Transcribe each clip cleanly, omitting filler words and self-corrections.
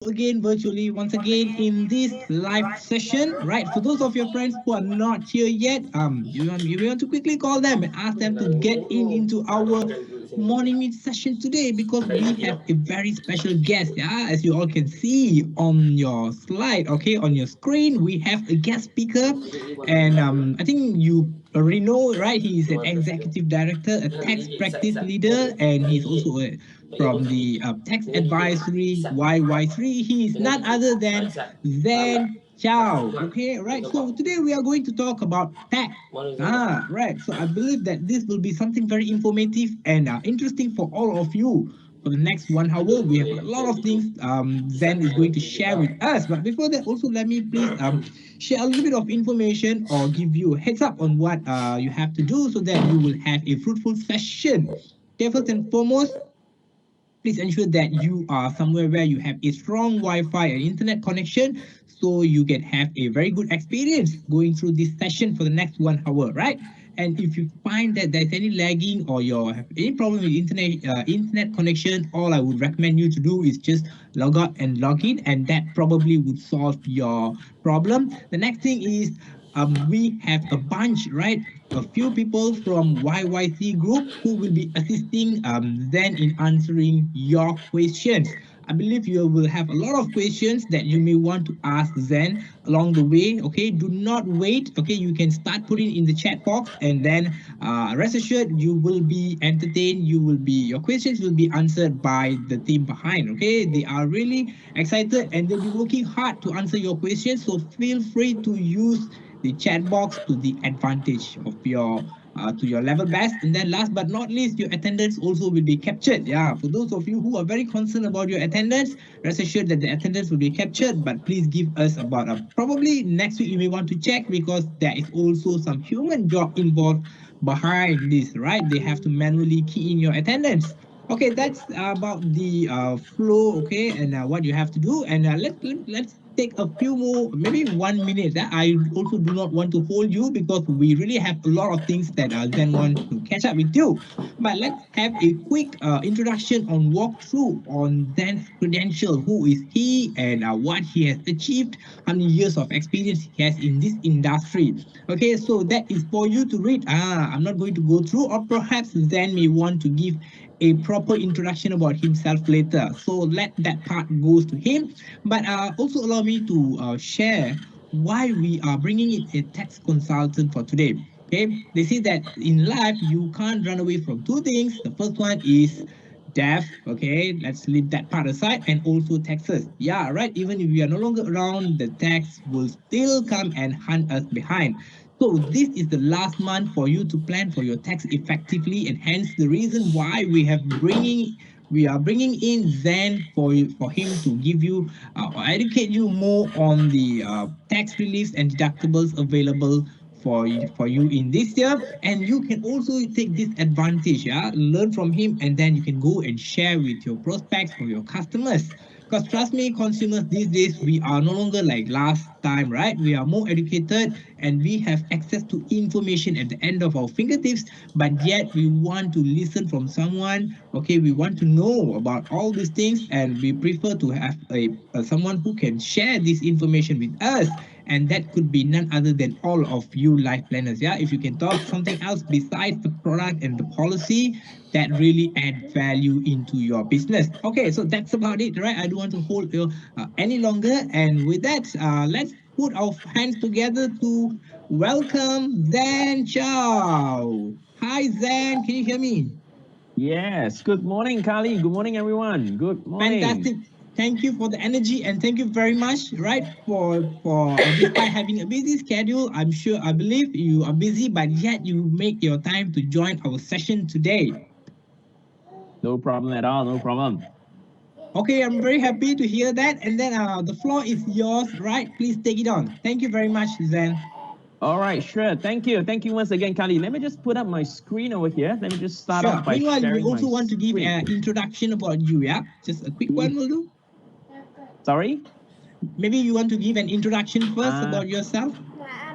again virtually once again in this live session. Right, for those of your friends who are not here yet, you want to quickly call them and ask them to get in into our morning meet session today because we have a very special guest. Yeah, as you all can see on your slide, okay, on your screen, we have a guest speaker, and I think you already know, right? He is an executive director, a tax practice leader, and he's also from the tax advisory YY3. He is none other than Zen Chow. Okay, right. So today we are going to talk about tax. Right. So I believe that this will be something very informative and interesting for all of you. For the next 1 hour, we have a lot of things Zen is going to share with us. But before that, also let me please share a little bit of information or give you a heads up on what you have to do so that you will have a fruitful session. Okay, first and foremost, please ensure that you are somewhere where you have a strong Wi-Fi and internet connection so you can have a very good experience going through this session for the next 1 hour, right? And if you find that there's any lagging or you have any problem with internet connection, all I would recommend you to do is just log out and log in, and that probably would solve your problem. The next thing is we have a bunch, right? A few people from YYC group who will be assisting Zen in answering your questions. I believe you will have a lot of questions that you may want to ask Zen along the way. Okay, do not wait. Okay, you can start putting in the chat box, and then rest assured you will be entertained. Your questions will be answered by the team behind. Okay, they are really excited and they'll be working hard to answer your questions. So feel free to use the chat box to the advantage of your to your level best. And then last but not least, your attendance also will be captured. Yeah, for those of you who are very concerned about your attendance, rest assured that the attendance will be captured, but please give us about probably next week you may want to check because there is also some human job involved behind this, right? They have to manually key in your attendance. Okay, that's about the flow, okay, and what you have to do. And let's take a few more, maybe 1 minute. I also do not want to hold you because we really have a lot of things that Zen want to catch up with you. But let's have a quick introduction on walkthrough on Zen's credential. Who is he and what he has achieved, how many years of experience he has in this industry. Okay, so that is for you to read. I'm not going to go through, or perhaps Zen may want to give a proper introduction about himself later. So let that part goes to him. But also allow me to share why we are bringing in a tax consultant for today. Okay, they say that in life you can't run away from two things. The first one is death. Okay, let's leave that part aside, and also taxes. Yeah, right. Even if we are no longer around, the tax will still come and hunt us behind. So this is the last month for you to plan for your tax effectively, and hence the reason why we are bringing in Zen for him to give you or educate you more on the tax reliefs and deductibles available for you in this year. And you can also take this advantage, yeah, learn from him, and then you can go and share with your prospects or your customers. Because trust me, consumers these days, we are no longer like last time, right? We are more educated and we have access to information at the end of our fingertips, but yet we want to listen from someone. Okay, we want to know about all these things, and we prefer to have a someone who can share this information with us, and that could be none other than all of you life planners. Yeah, if you can talk something else besides the product and the policy that really add value into your business. Okay, so that's about it, right? I don't want to hold you any longer, and with that, let's put our hands together to welcome Zen Chow. Hi Zen, can you hear me? Yes. Good morning, Kali. Good morning, everyone. Good morning. Fantastic. Thank you for the energy and thank you very much, right? For despite having a busy schedule, I believe you are busy, but yet you make your time to join our session today. No problem at all. No problem. Okay, I'm very happy to hear that. And then the floor is yours, right? Please take it on. Thank you very much, Zen. All right. Sure. Thank you. Thank you once again, Kali. Let me just put up my screen over here. Let me just start Sure. off by Meanwhile, you may sharing my also want to give screen. an introduction about you, yeah? Just a quick one will do. Sorry? Maybe you want to give an introduction first Uh, about yourself.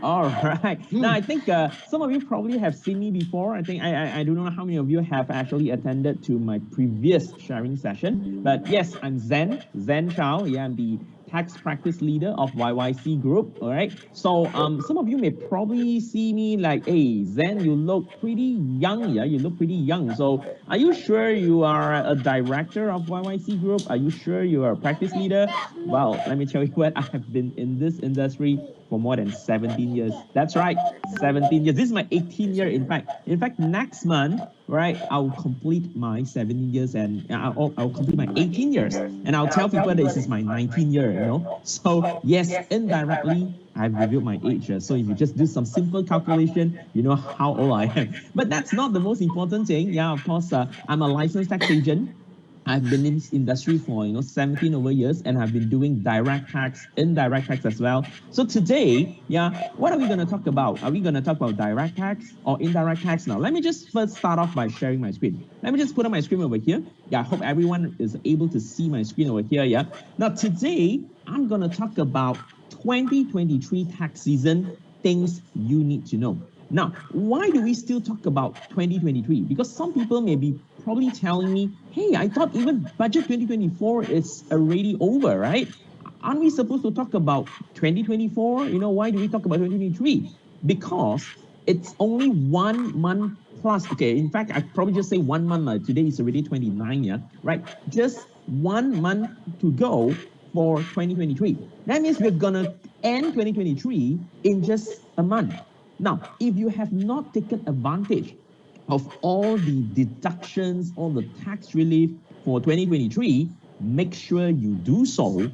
All right. Now, I think some of you probably have seen me before. I think I don't know how many of you have actually attended to my previous sharing session. But yes, I'm Zen Chow. Yeah, I'm the tax practice leader of YYC Group. All right. So some of you may probably see me like, hey, Zen, you look pretty young. Yeah, you look pretty young. So are you sure you are a director of YYC Group? Are you sure you are a practice leader? Well, let me tell you what, I have been in this industry for more than 17 years. That's right, 17 years. This is my 18th year, in fact. In fact, next month, right, I'll complete my 17 years and I'll complete my 18 years. And I'll tell people this is my 19th year, you know. So yes, indirectly, I've revealed my age. So if you just do some simple calculation, you know how old I am. But that's not the most important thing. Yeah, of course, I'm a licensed tax agent. I've been in this industry for 17 over years, and I've been doing direct tax, indirect tax as well. So today, yeah, what are we going to talk about? Are we going to talk about direct tax or indirect tax now? Let me just first start off by sharing my screen. Let me just put on my screen over here. Yeah, I hope everyone is able to see my screen over here. Yeah. Now today, I'm going to talk about 2023 tax season things you need to know. Now, why do we still talk about 2023? Because some people may be probably telling me, hey, I thought even budget 2024 is already over, right? Aren't we supposed to talk about 2024? Why do we talk about 2023? Because it's only 1 month plus. Okay, in fact, I'd probably just say 1 month. Today is already 29, yeah, right? Just 1 month to go for 2023. That means we're gonna end 2023 in just a month. Now, if you have not taken advantage of all the deductions, all the tax relief for 2023, make sure you do so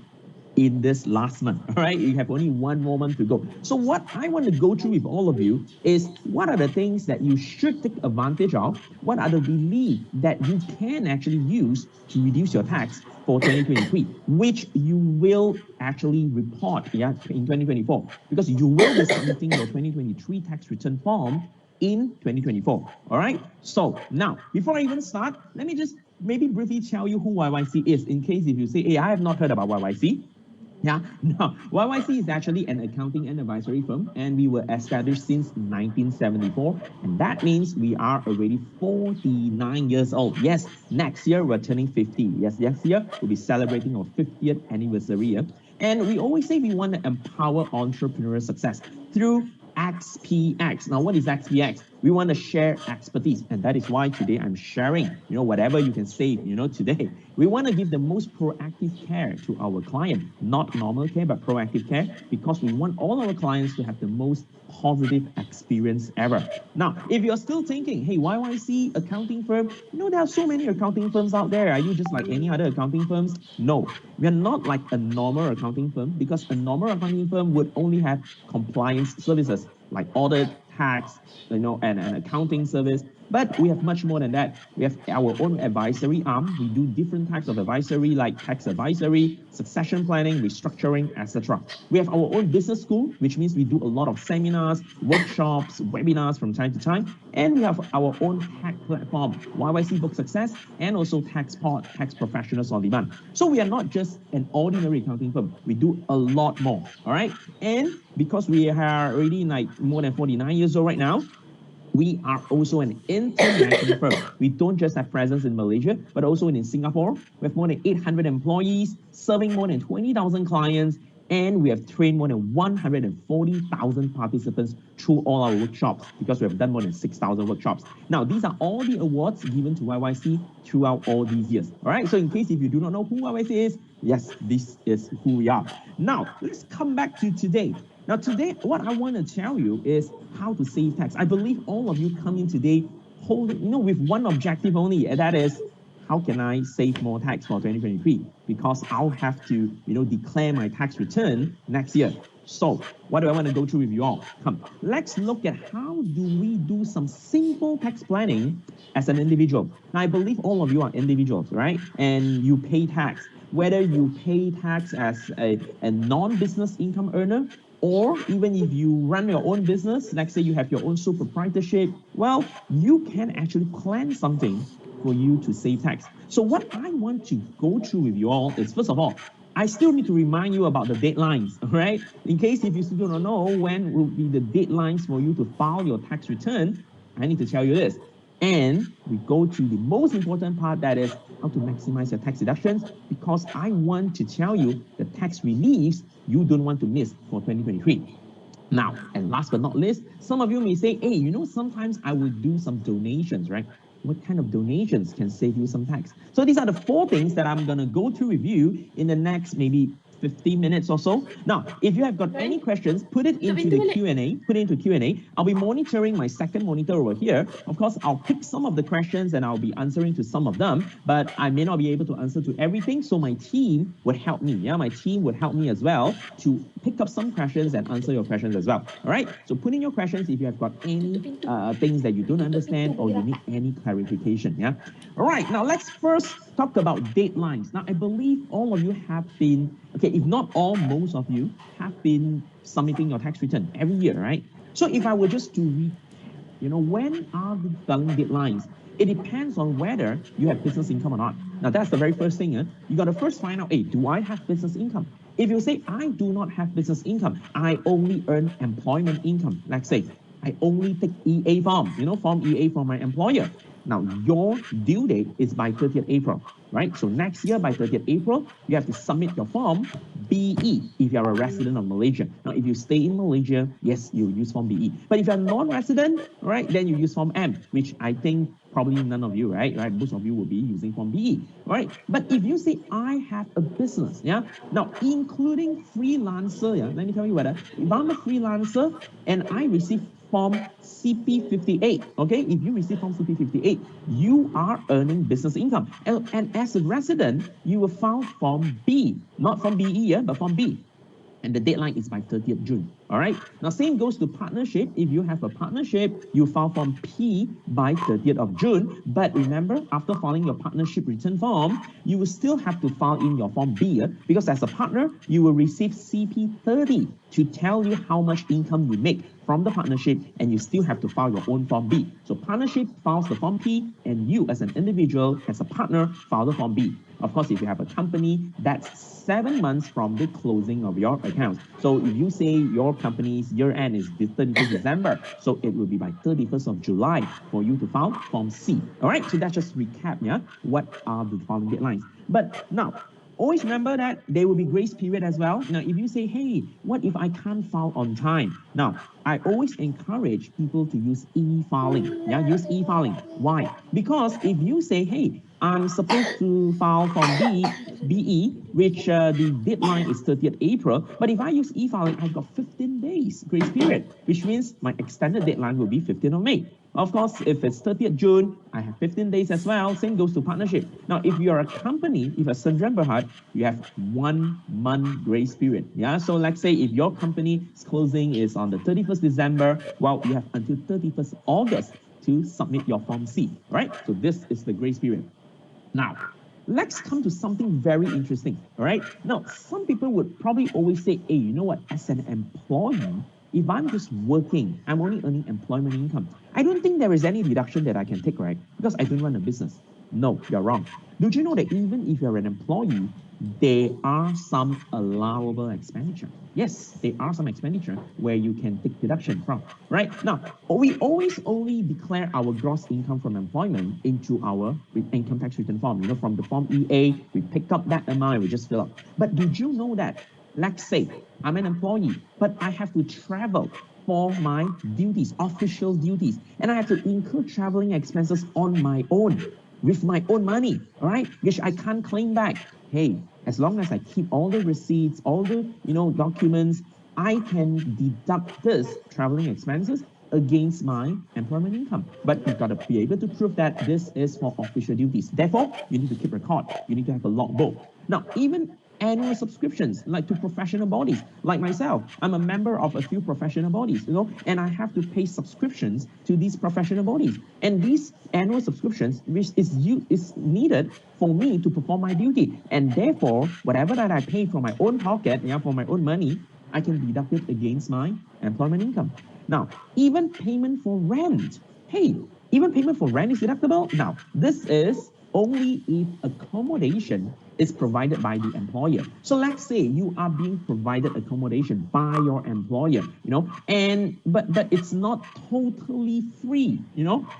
in this last month. All right, you have only 1 more month to go. So what I want to go through with all of you is what are the things that you should take advantage of? What are the relief that you can actually use to reduce your tax for 2023, which you will actually report, yeah, in 2024, because you will be submitting your 2023 tax return form in 2024. All right. So now, before I even start, let me just maybe briefly tell you who YYC is, in case if you say, hey, I have not heard about YYC. Yeah, no, YYC is actually an accounting and advisory firm, and we were established since 1974, and that means we are already 49 years old. Yes, next year we're turning 50. Yes, next year we'll be celebrating our 50th anniversary. And we always say we want to empower entrepreneurial success through XPX. Now, what is XPX? We want to share expertise, and that is why today I'm sharing, whatever you can save, today. We want to give the most proactive care to our client, not normal care, but proactive care, because we want all our clients to have the most positive experience ever. Now, if you're still thinking, hey, YYC accounting firm, there are so many accounting firms out there. Are you just like any other accounting firms? No, we are not like a normal accounting firm, because a normal accounting firm would only have compliance services like audit, tax, and accounting service. But we have much more than that. We have our own advisory arm. We do different types of advisory like tax advisory, succession planning, restructuring, etc. We have our own business school, which means we do a lot of seminars, workshops, webinars from time to time. And we have our own tech platform, YYC Book Success, and also TaxPod, Tax Professionals on Demand. So we are not just an ordinary accounting firm. We do a lot more, all right? And because we are already like more than 49 years old right now, we are also an international firm. We don't just have presence in Malaysia, but also in Singapore. We have more than 800 employees, serving more than 20,000 clients, and we have trained more than 140,000 participants through all our workshops, because we have done more than 6,000 workshops. Now, these are all the awards given to YYC throughout all these years. All right, so in case if you do not know who YYC is, yes, this is who we are. Now, let's come back to today. Now, today, what I want to tell you is how to save tax. I believe all of you come in today holding, with one objective only, and that is, how can I save more tax for 2023? Because I'll have to, declare my tax return next year. So, what do I want to go through with you all? Come, let's look at how do we do some simple tax planning as an individual. Now, I believe all of you are individuals, right? And you pay tax. Whether you pay tax as a non-business income earner, or even if you run your own business, let's say you have your own sole proprietorship, well, you can actually plan something for you to save tax. So what I want to go through with you all is, first of all, I still need to remind you about the deadlines, all right? In case if you still don't know when will be the deadlines for you to file your tax return, I need to tell you this. And we go to the most important part, that is how to maximize your tax deductions, because I want to tell you the tax reliefs you don't want to miss for 2023. Now, and last but not least, some of you may say, hey, you know, sometimes I will do some donations, right? What kind of donations can save you some tax? So these are the 4 things that I'm going to go through with you in the next maybe 15 minutes or so. Now, if you have got any questions, put it into the Q&A, I'll be monitoring my second monitor over here. Of course, I'll pick some of the questions and I'll be answering to some of them, but I may not be able to answer to everything. So my team would help me. Yeah, my team would help me as well to pick up some questions and answer your questions as well. All right. So put in your questions if you have got any things that you don't understand or you need any clarification. Yeah. All right. Now let's first talk about deadlines. Now I believe all of you have been, okay, if not all, most of you have been submitting your tax return every year, right? So if I were just to read, you know, when are the filing deadlines? It depends on whether you have business income or not. Now that's the very first thing. You got to first find out, hey, do I have business income? If you say, I do not have business income, I only earn employment income. Let's say, I only take EA form, you know, form EA from my employer. Now, your due date is by 30th April, right? So next year by 30th April, you have to submit your form BE if you're a resident of Malaysia. Now, if you stay in Malaysia, yes, you use form BE. But if you're non-resident, right, then you use form M, which I think probably none of you, right? Most of you will be using form BE, right? But if you say, I have a business, yeah? Now, including freelancer, yeah, let me tell you whether, if I'm a freelancer and I receive form CP58, okay? If you receive form CP58, you are earning business income. And as a resident, you will file form B, not form BE, yeah, but form B. And the deadline is by 30th June, all right? Now, same goes to partnership. If you have a partnership, you file form P by 30th of June. But remember, after filing your partnership return form, you will still have to file in your form B, because as a partner, you will receive CP30 to tell you how much income you make from the partnership, and you still have to file your own form B. So partnership files the form P, and you as an individual, as a partner, file the form B. Of course, if you have a company, that's 7 months from the closing of your accounts. So if you say your company's year end is the 31st December, so it will be by 31st of July for you to file form C. All right, so that's just recap, yeah? What are the filing deadlines? But now, always remember that there will be grace period as well. Now, if you say, hey, what if I can't file on time? Now, I always encourage people to use e-filing. Yeah, use e-filing. Why? Because if you say, hey, I'm supposed to file from BE, which the deadline is 30th April, but if I use e-filing, I've got 15 days grace period, which means my extended deadline will be 15th of May. Of course, if it's 30th June, I have 15 days as well. Same goes to partnership. Now, if you're a company, if a Sdn Bhd, you have 1 month grace period. Yeah, so let's say if your company's closing is on the 31st December, well, you have until 31st August to submit your form C, right? So this is the grace period. Now, let's come to something very interesting, all right? Now, some people would probably always say, hey, you know what, as an employee, if I'm just working, I'm only earning employment income, I don't think there is any deduction that I can take, right? Because I don't run a business. No, you're wrong. Don't you know that even if you're an employee, there are some allowable expenditure? Yes, there are some expenditure where you can take deduction from, right? Now, we always only declare our gross income from employment into our income tax return form. You know, from the form EA, we pick up that amount and we just fill up. But did you know that, let's say, I'm an employee, but I have to travel for my duties, official duties, and I have to incur traveling expenses on my own, with my own money, all right, which I can't claim back. Hey, as long as I keep all the receipts, all the, you know, documents, I can deduct this traveling expenses against my employment income. But you've got to be able to prove that this is for official duties. Therefore, you need to keep record. You need to have a logbook. Now, even annual subscriptions, like to professional bodies, like myself, I'm a member of a few professional bodies, you know, and I have to pay subscriptions to these professional bodies. And these annual subscriptions, which is needed for me to perform my duty. And therefore, whatever that I pay from my own pocket, yeah, for my own money, I can deduct it against my employment income. Now, even payment for rent. Hey, even payment for rent is deductible. Now, this is only if accommodation is provided by the employer. So let's say you are being provided accommodation by your employer, and but it's not totally free,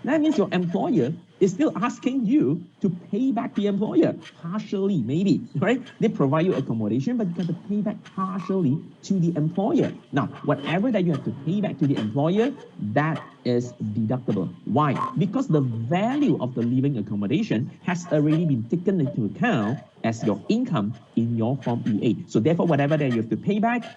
That means your employer is still asking you to pay back the employer partially, maybe, right? They provide you accommodation, but you got to pay back partially to the employer. Now, whatever that you have to pay back to the employer, that is deductible. Why? Because the value of the living accommodation has already been taken into account as your income in your Form EA. So therefore, whatever that you have to pay back,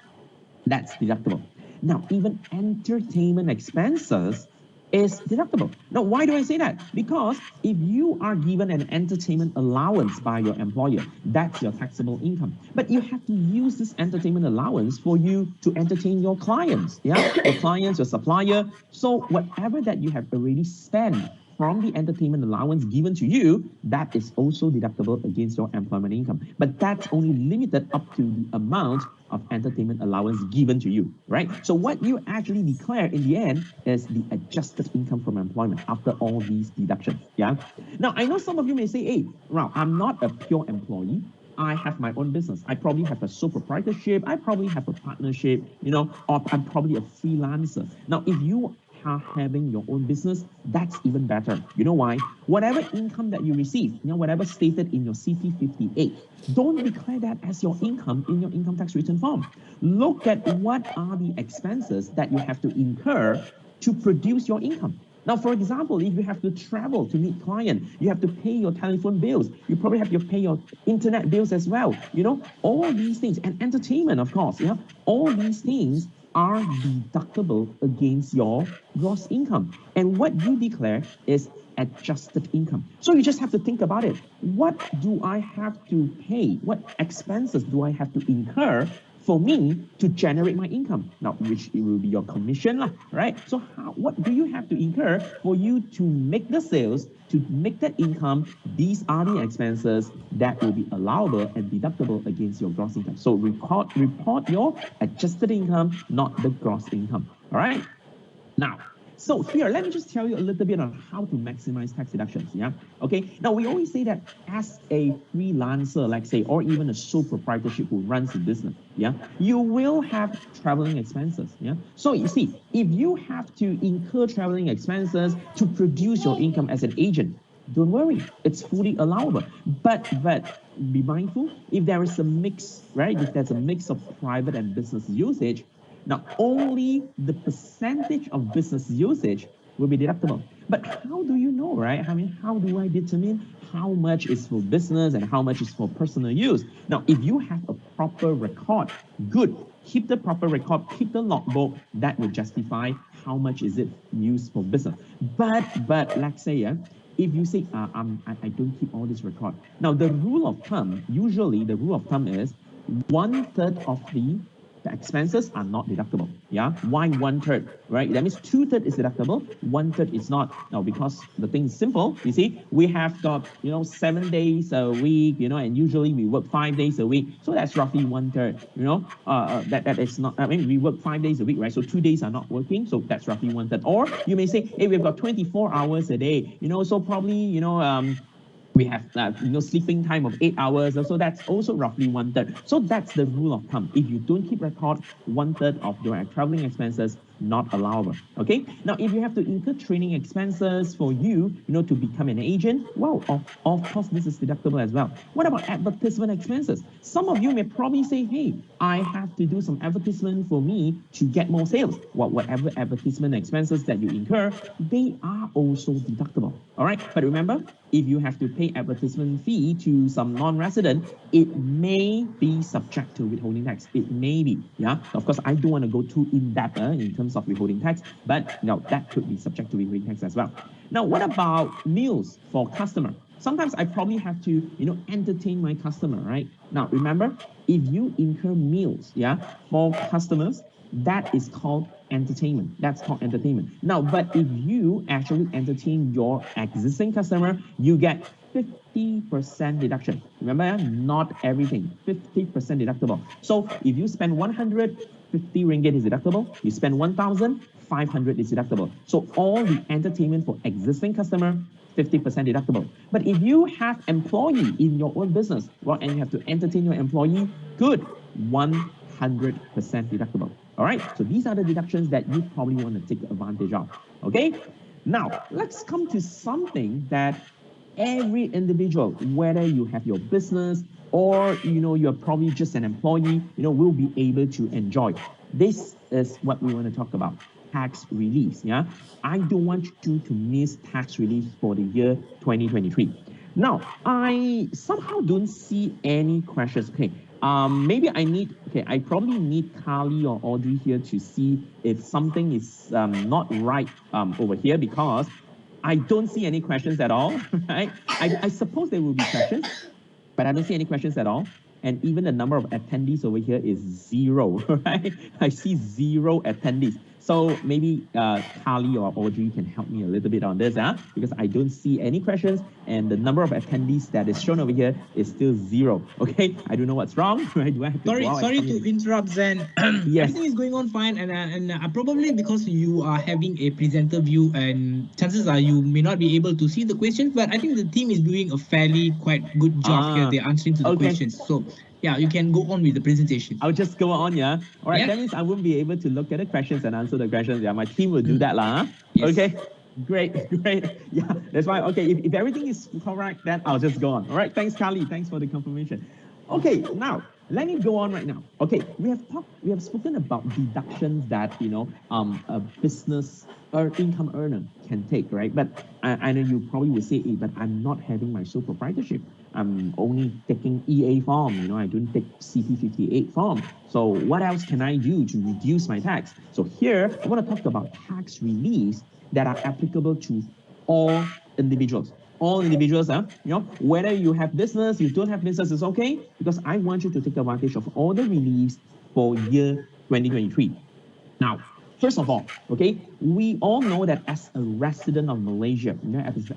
that's deductible. Now, even entertainment expenses is deductible. Now, why do I say that? Because if you are given an entertainment allowance by your employer, that's your taxable income. But you have to use this entertainment allowance for you to entertain your clients, your clients, your supplier. So whatever that you have already spent from the entertainment allowance given to you, that is also deductible against your employment income. But that's only limited up to the amount of entertainment allowance given to you, right? So what you actually declare in the end is the adjusted income from employment after all these deductions, Now, I know some of you may say, hey, Rao, I'm not a pure employee. I have my own business. I probably have a sole proprietorship. I probably have a partnership, or I'm probably a freelancer. Now, if you are having your own business, that's even better. You know why? Whatever income that you receive, whatever stated in your CT58, don't declare that as your income in your income tax return form. Look at what are the expenses that you have to incur to produce your income. Now, for example, if you have to travel to meet client, you have to pay your telephone bills. You probably have to pay your internet bills as well. All these things, and entertainment, of course. All these things are deductible against your gross income. And what you declare is adjusted income. So you just have to think about it. What do I have to pay? What expenses do I have to incur for me to generate my income? Now, which it will be your commission, right? So what do you have to incur for you to make the sales, to make that income? These are the expenses that will be allowable and deductible against your gross income. So report your adjusted income, not the gross income, all right? Now, so here, let me just tell you a little bit on how to maximize tax deductions, Okay, now we always say that as a freelancer, like say, or even a sole proprietorship who runs a business, you will have traveling expenses, So you see, if you have to incur traveling expenses to produce your income as an agent, don't worry, it's fully allowable. But be mindful, if there is a mix, right? If there's a mix of private and business usage, now, only the percentage of business usage will be deductible. But how do you know, right? I mean, how do I determine how much is for business and how much is for personal use? Now, if you have a proper record, good. Keep the proper record, keep the logbook. That will justify how much is it used for business. But let's say, if you say, I don't keep all this record. Now, the rule of thumb, usually the rule of thumb is 1/3 of the expenses are not deductible. Why 1/3, right? That means 2/3 is deductible, 1/3 is not. Now, because the thing is simple, you see, we have got 7 days a week, and usually we work 5 days a week, so that's roughly 1/3. That is not. I mean, we work 5 days a week, right? So 2 days are not working, so that's roughly 1/3. Or you may say, hey, we've got 24 hours a day, so probably we have sleeping time of 8 hours, so that's also roughly 1/3. So that's the rule of thumb. If you don't keep record, 1/3 of your traveling expenses not allowable. Okay. Now, if you have to incur training expenses for you, to become an agent, well, of course, this is deductible as well. What about advertisement expenses? Some of you may probably say, hey, I have to do some advertisement for me to get more sales. Well, whatever advertisement expenses that you incur, they are also deductible. All right. But remember, if you have to pay advertisement fee to some non-resident, it may be subject to withholding tax. It may be, Of course, I don't want to go too in-depth in terms of withholding tax, but that could be subject to withholding tax as well. Now, what about meals for customer? Sometimes I probably have to, entertain my customer, right? Now, remember, if you incur meals, for customers, that is called entertainment. That's called entertainment. Now, but if you actually entertain your existing customer, you get 50% deduction. Remember, not everything, 50% deductible. So if you spend 100, 50 ringgit is deductible. You spend 1,000, 500 is deductible. So all the entertainment for existing customer, 50% deductible. But if you have employee in your own business, well, and you have to entertain your employee, good, 100% deductible. All right, so these are the deductions that you probably want to take advantage of. Okay, now let's come to something that every individual, whether you have your business or you're probably just an employee, will be able to enjoy. This is what we want to talk about: tax reliefs. Yeah, I don't want you to miss tax relief for the year 2023. Now, I somehow don't see any questions. Okay, maybe I probably need Carly or Audrey here to see if something is not right over here, because I don't see any questions at all, right? I suppose there will be questions, but I don't see any questions at all. And even the number of attendees over here is 0, right? I see 0 attendees. So maybe Carly or Audrey can help me a little bit on this, because I don't see any questions, and the number of attendees that is shown over here is still 0. Okay, I don't know what's wrong. Right? Do I have to Sorry to interrupt, Zen. Yes. Everything is going on fine, and probably because you are having a presenter view, and chances are you may not be able to see the questions. But I think the team is doing a fairly quite good job here. They're answering to the questions. So yeah, you can go on with the presentation. I'll just go on, yeah. All right, Yeah. that means I won't be able to look at the questions and answer the questions. Yeah, my team will do that, lah. Yes. Okay, great. Yeah, that's why. Okay, if everything is correct, then I'll just go on. All right, thanks, Carly. Thanks for the confirmation. Okay, now let me go on right now. Okay, we have spoken about deductions that a business or income earner can take, right? But I know you probably will say, hey, but I'm not having my sole proprietorship. I'm only taking EA form, I don't take CP58 form. So what else can I do to reduce my tax? So here, I want to talk about tax reliefs that are applicable to all individuals. All individuals, whether you have business, you don't have business, it's okay, because I want you to take advantage of all the reliefs for year 2023. Now, first of all, okay, we all know that as a resident of Malaysia,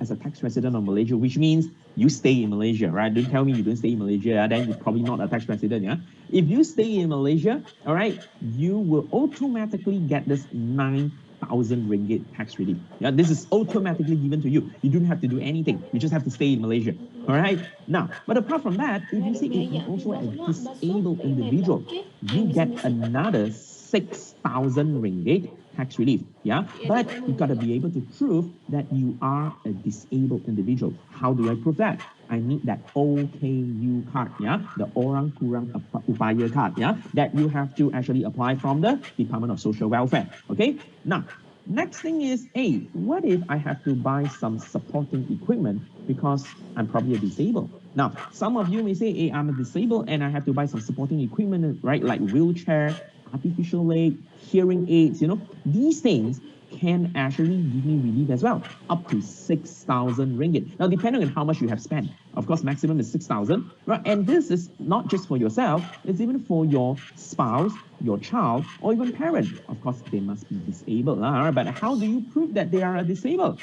as a tax resident of Malaysia, which means you stay in Malaysia, right? Don't tell me you don't stay in Malaysia, then you're probably not a tax resident, yeah? If you stay in Malaysia, all right, you will automatically get this 9,000 ringgit tax relief. Yeah, this is automatically given to you. You don't have to do anything. You just have to stay in Malaysia. All right. Now, but apart from that, if you say if you're also a disabled individual, you get another 6,000 ringgit tax relief. Yeah, but you've got to be able to prove that you are a disabled individual. How do I prove that? I need that OKU card, yeah, the Orang Kurang Upaya card, yeah, that you have to actually apply from the Department of Social Welfare. Okay, now next thing is, hey, what if I have to buy some supporting equipment because I'm probably a disabled? Now, some of you may say, hey, I'm a disabled and I have to buy some supporting equipment, right, like wheelchair, artificial leg, hearing aids, these things can actually give me relief as well, up to 6,000 ringgit. Now, depending on how much you have spent, of course, maximum is 6,000, right? And this is not just for yourself, it's even for your spouse, your child, or even parent. Of course, they must be disabled, right? But how do you prove that they are disabled?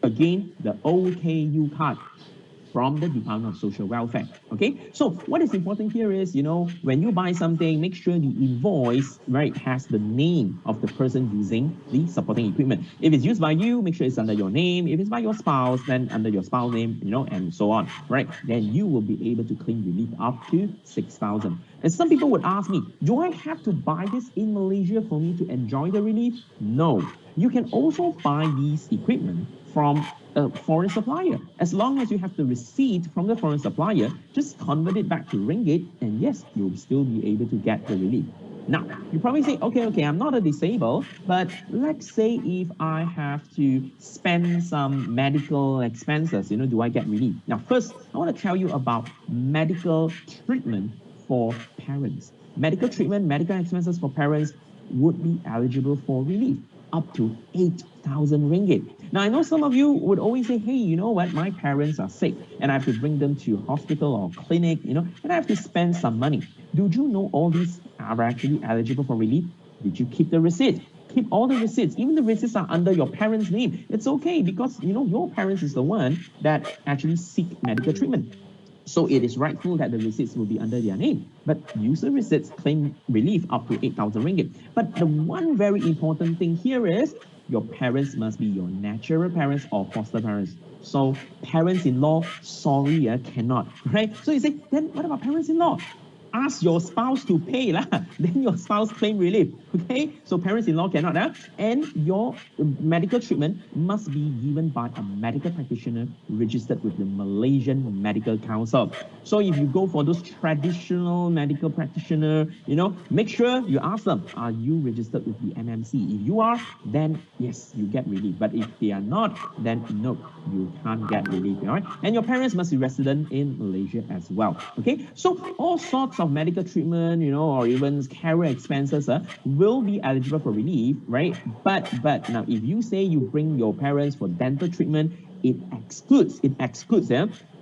Again, the OKU card from the Department of Social Welfare. Okay, so what is important here is, when you buy something, make sure the invoice, right, has the name of the person using the supporting equipment. If it's used by you, make sure it's under your name. If it's by your spouse, then under your spouse name, and so on, right? Then you will be able to claim relief up to 6,000. And some people would ask me, do I have to buy this in Malaysia for me to enjoy the relief? No. You can also buy these equipment from a foreign supplier. As long as you have the receipt from the foreign supplier, just convert it back to ringgit, and yes, you'll still be able to get the relief. Now, you probably say, okay, I'm not a disabled, but let's say if I have to spend some medical expenses, do I get relief? Now, first, I want to tell you about medical treatment for parents. Medical treatment, medical expenses for parents would be eligible for relief, up to 8,000 ringgit. Now, I know some of you would always say, hey, you know what, my parents are sick and I have to bring them to hospital or clinic, and I have to spend some money. Do you know all these are actually eligible for relief? Did you keep the receipt? Keep all the receipts. Even the receipts are under your parents' name. It's okay because, your parents is the one that actually seek medical treatment. So it is rightful that the receipts will be under their name. But user receipts claim relief up to 8,000 ringgit. But the one very important thing here is your parents must be your natural parents or foster parents. So parents-in-law, sorry, cannot, right? So you say, then what about parents-in-law? Ask your spouse to pay lah. Then your spouse claim relief. Okay, so parents-in-law cannot. And your medical treatment must be given by a medical practitioner registered with the Malaysian Medical Council. So if you go for those traditional medical practitioner, make sure you ask them, are you registered with the MMC? If you are, then yes, you get relief. But if they are not, then no, you can't get relief. All right? And your parents must be resident in Malaysia as well. Okay, so all sorts of medical treatment, or even carer expenses will be eligible for relief, right? But now, if you say you bring your parents for dental treatment, it excludes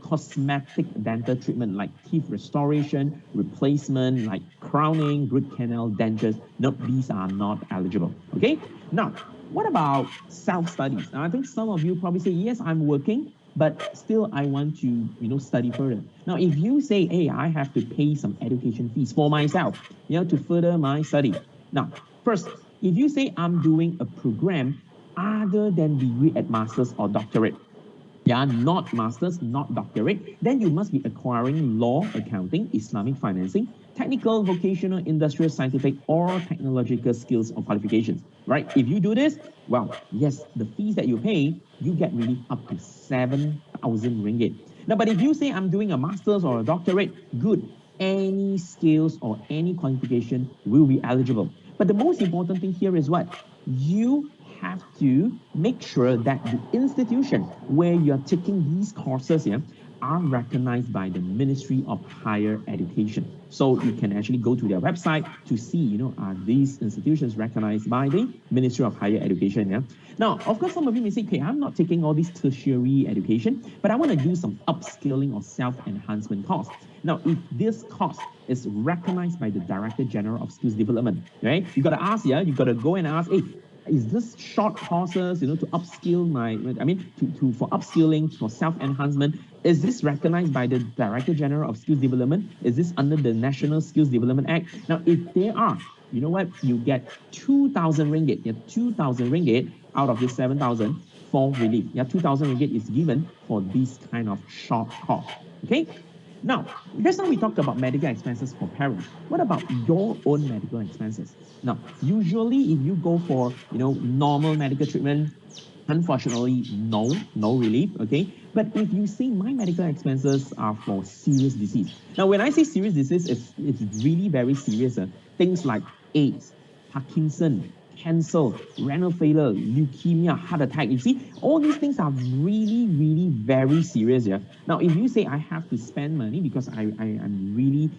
cosmetic dental treatment like teeth restoration, replacement, like crowning, root canal, dentures. No, these are not eligible. Okay. Now, what about self-studies? Now, I think some of you probably say, yes, I'm working, but still I want to, study further. Now, if you say, hey, I have to pay some education fees for myself, to further my study. Now, first, if you say I'm doing a program other than degree at master's or doctorate, not master's, not doctorate, then you must be acquiring law, accounting, Islamic financing, technical, vocational, industrial, scientific, or technological skills or qualifications, right? If you do this, well, yes, the fees that you pay, you get relief up to 7,000 ringgit. Now, but if you say I'm doing a master's or a doctorate, good, any skills or any qualification will be eligible. But the most important thing here is what? You have to make sure that the institution where you're taking these courses are recognized by the Ministry of Higher Education. So you can actually go to their website to see, are these institutions recognized by the Ministry of Higher Education? Now, of course, some of you may say, okay, I'm not taking all this tertiary education, but I want to do some upskilling or self-enhancement course. Now, if this course is recognized by the Director General of Skills Development, right? You got to ask, you got to go and ask, hey, is this short courses, to upskill for upskilling, for self-enhancement, is this recognized by the Director General of Skills Development? Is this under the National Skills Development Act? Now, if they are, you know what? You get 2,000 ringgit. 2,000 ringgit out of this 7,000 for relief. 2,000 ringgit is given for this kind of short course. Okay? Now, just now we talked about medical expenses for parents. What about your own medical expenses? Now, usually if you go for, normal medical treatment, unfortunately, no relief, okay? But if you say my medical expenses are for serious disease. Now, when I say serious disease, it's really very serious. Things like AIDS, Parkinson, cancer, renal failure, leukemia, heart attack. You see, all these things are really, really very serious. Now, if you say I have to spend money because I'm really,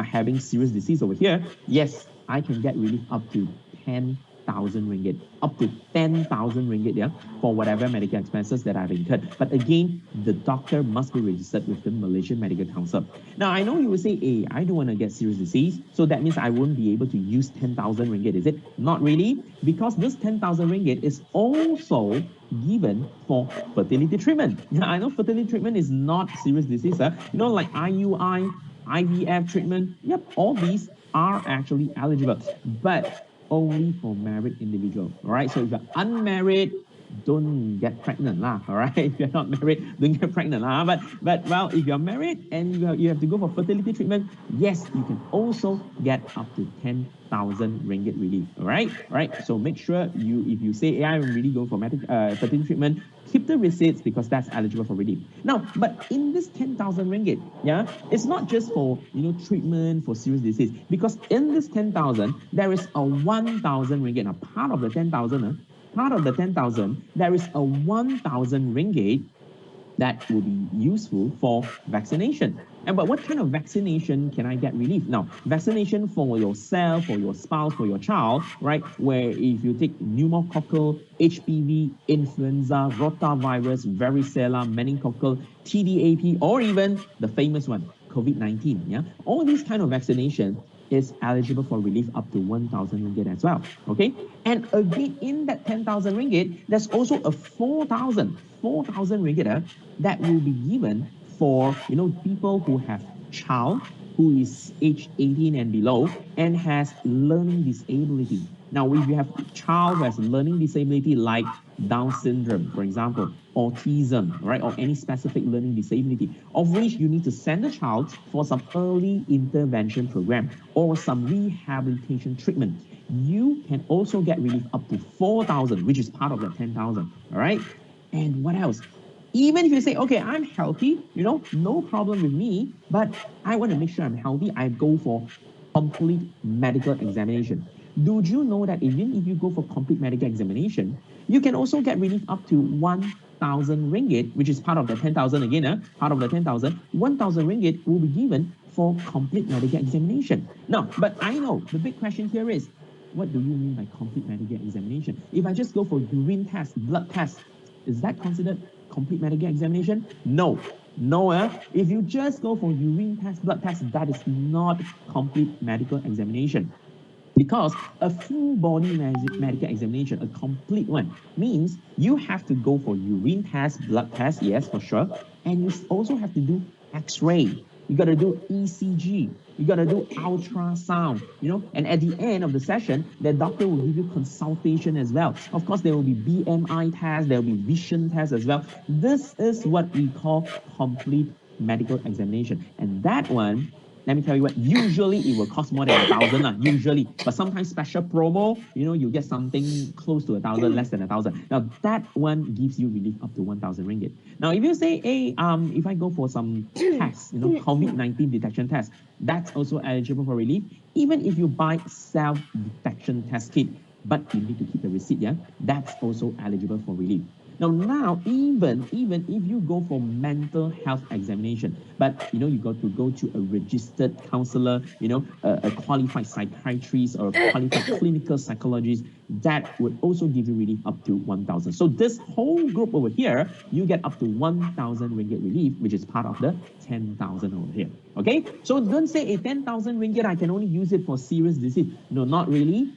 having serious disease over here, yes, I can get relief up to 10,000 ringgit, up to 10,000 ringgit, for whatever medical expenses that I've incurred. But again, the doctor must be registered with the Malaysian Medical Council. Now, I know you will say, hey, I don't want to get serious disease, so that means I won't be able to use 10,000 ringgit, is it? Not really, because this 10,000 ringgit is also given for fertility treatment. I know fertility treatment is not serious disease, like IUI, IVF treatment, all these are actually eligible, but only for married individuals. All right, so if you're unmarried, don't get pregnant all right? If you're not married, don't get pregnant but well, if you're married and you have to go for fertility treatment, yes, you can also get up to 10,000 ringgit relief. All right, so make sure if you say, hey, I'm really going for fertility treatment, keep the receipts because that's eligible for relief. Now, but in this 10,000 ringgit, it's not just for treatment for serious disease, because in this 10,000 there is a 1,000 ringgit. Now, part of the 10,000, there is a 1,000 ringgit that will be useful for vaccination. But what kind of vaccination can I get relief? Now, vaccination for yourself, for your spouse, for your child, right? Where if you take pneumococcal, HPV, influenza, rotavirus, varicella, meningococcal, TDAP, or even the famous one, COVID-19, all these kind of vaccination is eligible for relief up to 1,000 ringgit as well, okay? And again, in that 10,000 ringgit, there's also a 4,000 ringgit that will be given for, people who have child who is age 18 and below and has learning disability. Now, if you have a child who has learning disability like Down syndrome, for example, autism, right, or any specific learning disability, of which you need to send the child for some early intervention program or some rehabilitation treatment, you can also get relief up to 4,000, which is part of that 10,000, all right? And what else? Even if you say, okay, I'm healthy, no problem with me, but I want to make sure I'm healthy, I go for complete medical examination. Do you know that even if you go for complete medical examination, you can also get relief up to 1,000 ringgit, which is part of the 10,000 again, part of the 10,000, 1,000 ringgit will be given for complete medical examination. Now, but I know the big question here is, what do you mean by complete medical examination? If I just go for urine test, blood test, is that considered complete medical examination? No. If you just go for urine test, blood test, that is not complete medical examination. Because a full body medical examination, a complete one, means you have to go for urine test, blood test, yes, for sure. And you also have to do X-ray. You got to do ECG. You got to do ultrasound, and at the end of the session, the doctor will give you consultation as well. Of course, there will be BMI tests, there will be vision tests as well. This is what we call complete medical examination. And that one, let me tell you what, usually it will cost more than 1,000, usually. But sometimes special promo, you get something close to 1,000, less than 1,000. Now, that one gives you relief up to 1,000 ringgit. Now, if you say, hey, if I go for some tests, COVID-19 detection test, that's also eligible for relief. Even if you buy self-detection test kit, but you need to keep the receipt, that's also eligible for relief. Now, even if you go for mental health examination, but you got to go to a registered counselor, a qualified psychiatrist or a qualified clinical psychologist, that would also give you relief up to 1,000. So this whole group over here, you get up to 1,000 ringgit relief, which is part of the 10,000 over here. Okay, so don't say a 10,000 ringgit, I can only use it for serious disease. No, not really.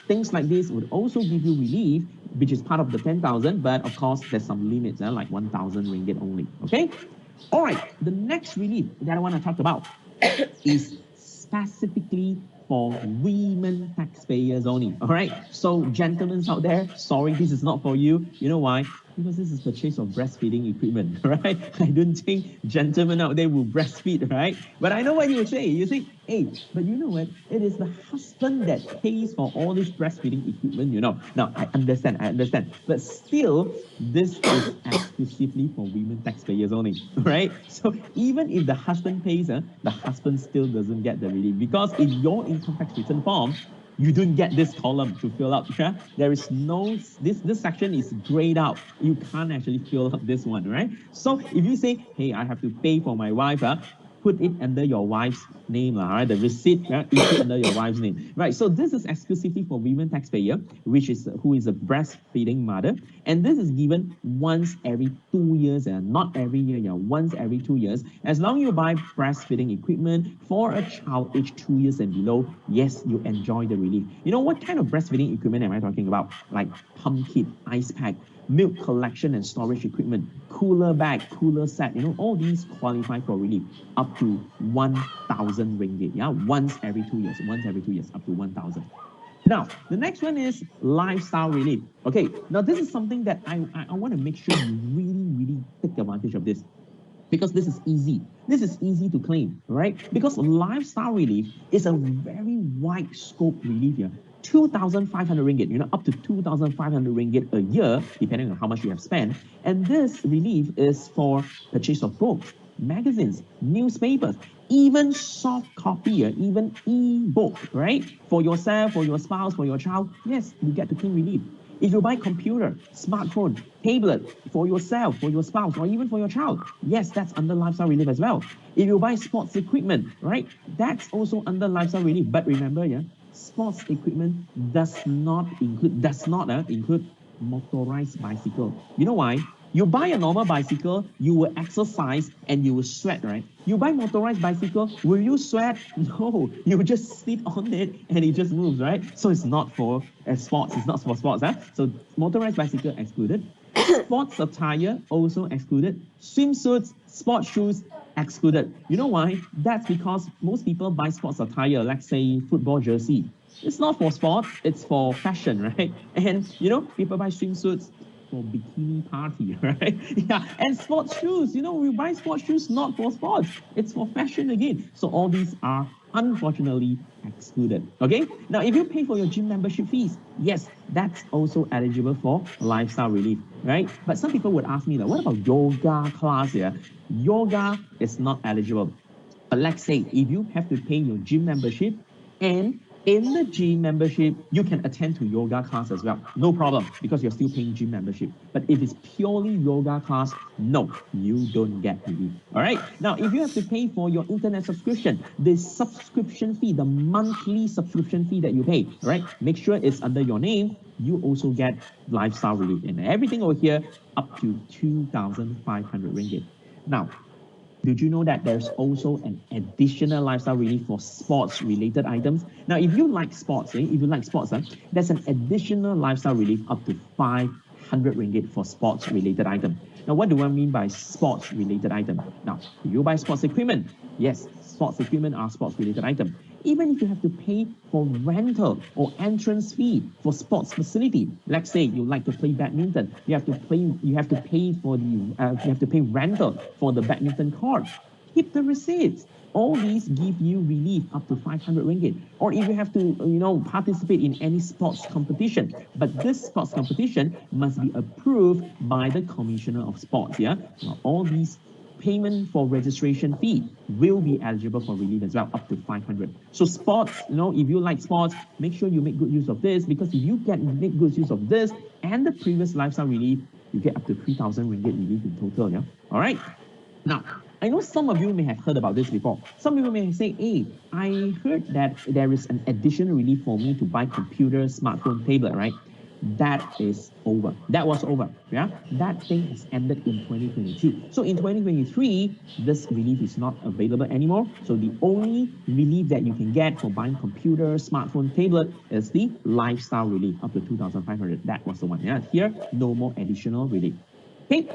Things like this would also give you relief, which is part of the 10,000, but of course there's some limits, like 1,000 ringgit only. Okay, all right, the next relief that I want to talk about is specifically for women taxpayers only. All right, so gentlemen out there, sorry, this is not for you. You know why? Because this is purchase of breastfeeding equipment, right? I don't think gentlemen out there will breastfeed, right? But I know what you will say. You say, hey, but you know what? It is the husband that pays for all this breastfeeding equipment, Now, I understand. But still, this is exclusively for women taxpayers only, right? So even if the husband pays, the husband still doesn't get the relief. Because in your income tax return form, you don't get this column to fill up. There is no, this section is grayed out. You can't actually fill up this one, right? So if you say, hey, I have to pay for my wife, put it under your wife's name, right? The receipt, is under your wife's name, right? So this is exclusively for women taxpayer, who is a breastfeeding mother, and this is given once every 2 years, and not every year, once every 2 years. As long as you buy breastfeeding equipment for a child aged 2 years and below, yes, you enjoy the relief. What kind of breastfeeding equipment am I talking about? Like pump kit, ice pack, milk collection and storage equipment, cooler bag, cooler set, all these qualify for relief up to 1,000 ringgit, once every 2 years, up to 1,000. Now, the next one is lifestyle relief. Okay, now this is something that I want to make sure you really take advantage of this, because this is easy. This is easy to claim, right? Because lifestyle relief is a very wide scope relief here. 2,500 ringgit, up to 2,500 ringgit a year, depending on how much you have spent. And this relief is for purchase of books, magazines, newspapers, even soft copy, even e-book, right? For yourself, for your spouse, for your child, yes, you get to claim relief. If you buy computer, smartphone, tablet for yourself, for your spouse, or even for your child, yes, that's under lifestyle relief as well. If you buy sports equipment, right, that's also under lifestyle relief. But remember, sports equipment does not include motorized bicycle. You know why? You buy a normal bicycle, you will exercise and you will sweat, right? You buy motorized bicycle, will you sweat? No, you will just sit on it and it just moves, right? So it's not for sports, it's not for sports. So motorized bicycle excluded. Sports attire also excluded. Swimsuits, sports shoes excluded. You know why? That's because most people buy sports attire, like say football jersey. It's not for sport, it's for fashion, right? And people buy swimsuits for bikini party, right? Yeah, and sports shoes. We buy sports shoes not for sports, it's for fashion again. So all these are unfortunately excluded. Okay, now if you pay for your gym membership fees, yes, that's also eligible for lifestyle relief, right? But some people would ask me, like, what about yoga class here? Yoga is not eligible. But let's say if you have to pay your gym membership, and in the gym membership, you can attend to yoga class as well. No problem, because you're still paying gym membership. But if it's purely yoga class, no, you don't get relief. All right. Now, if you have to pay for your internet subscription, the subscription fee, the monthly subscription fee that you pay, all right, make sure it's under your name. You also get lifestyle relief, and everything over here up to 2,500 ringgit. Now, did you know that there's also an additional lifestyle relief for sports related items? Now, if you like sports, there's an additional lifestyle relief up to 500 ringgit for sports related item. Now, what do I mean by sports related item? Now, you buy sports equipment. Yes, sports equipment are sports related item. Even if you have to pay for rental or entrance fee for sports facility, let's say you like to play badminton, you have to pay rental for the badminton court. Keep the receipts. All these give you relief up to 500 ringgit. Or if you have to, participate in any sports competition, but this sports competition must be approved by the Commissioner of Sports. Yeah, now all these payment for registration fee will be eligible for relief as well, up to 500. So sports, if you like sports, make sure you make good use of this, because if you make good use of this and the previous lifestyle relief, you get up to 3,000 ringgit relief in total. Yeah. All right. Now, I know some of you may have heard about this before. Some people may say, hey, I heard that there is an additional relief for me to buy computer, smartphone, tablet, right? That is over. That was over. Yeah, that thing has ended in 2022. So in 2023, this relief is not available anymore. So the only relief that you can get for buying computer, smartphone, tablet is the lifestyle relief up to 2,500. That was the one. Yeah, here no more additional relief. Okay.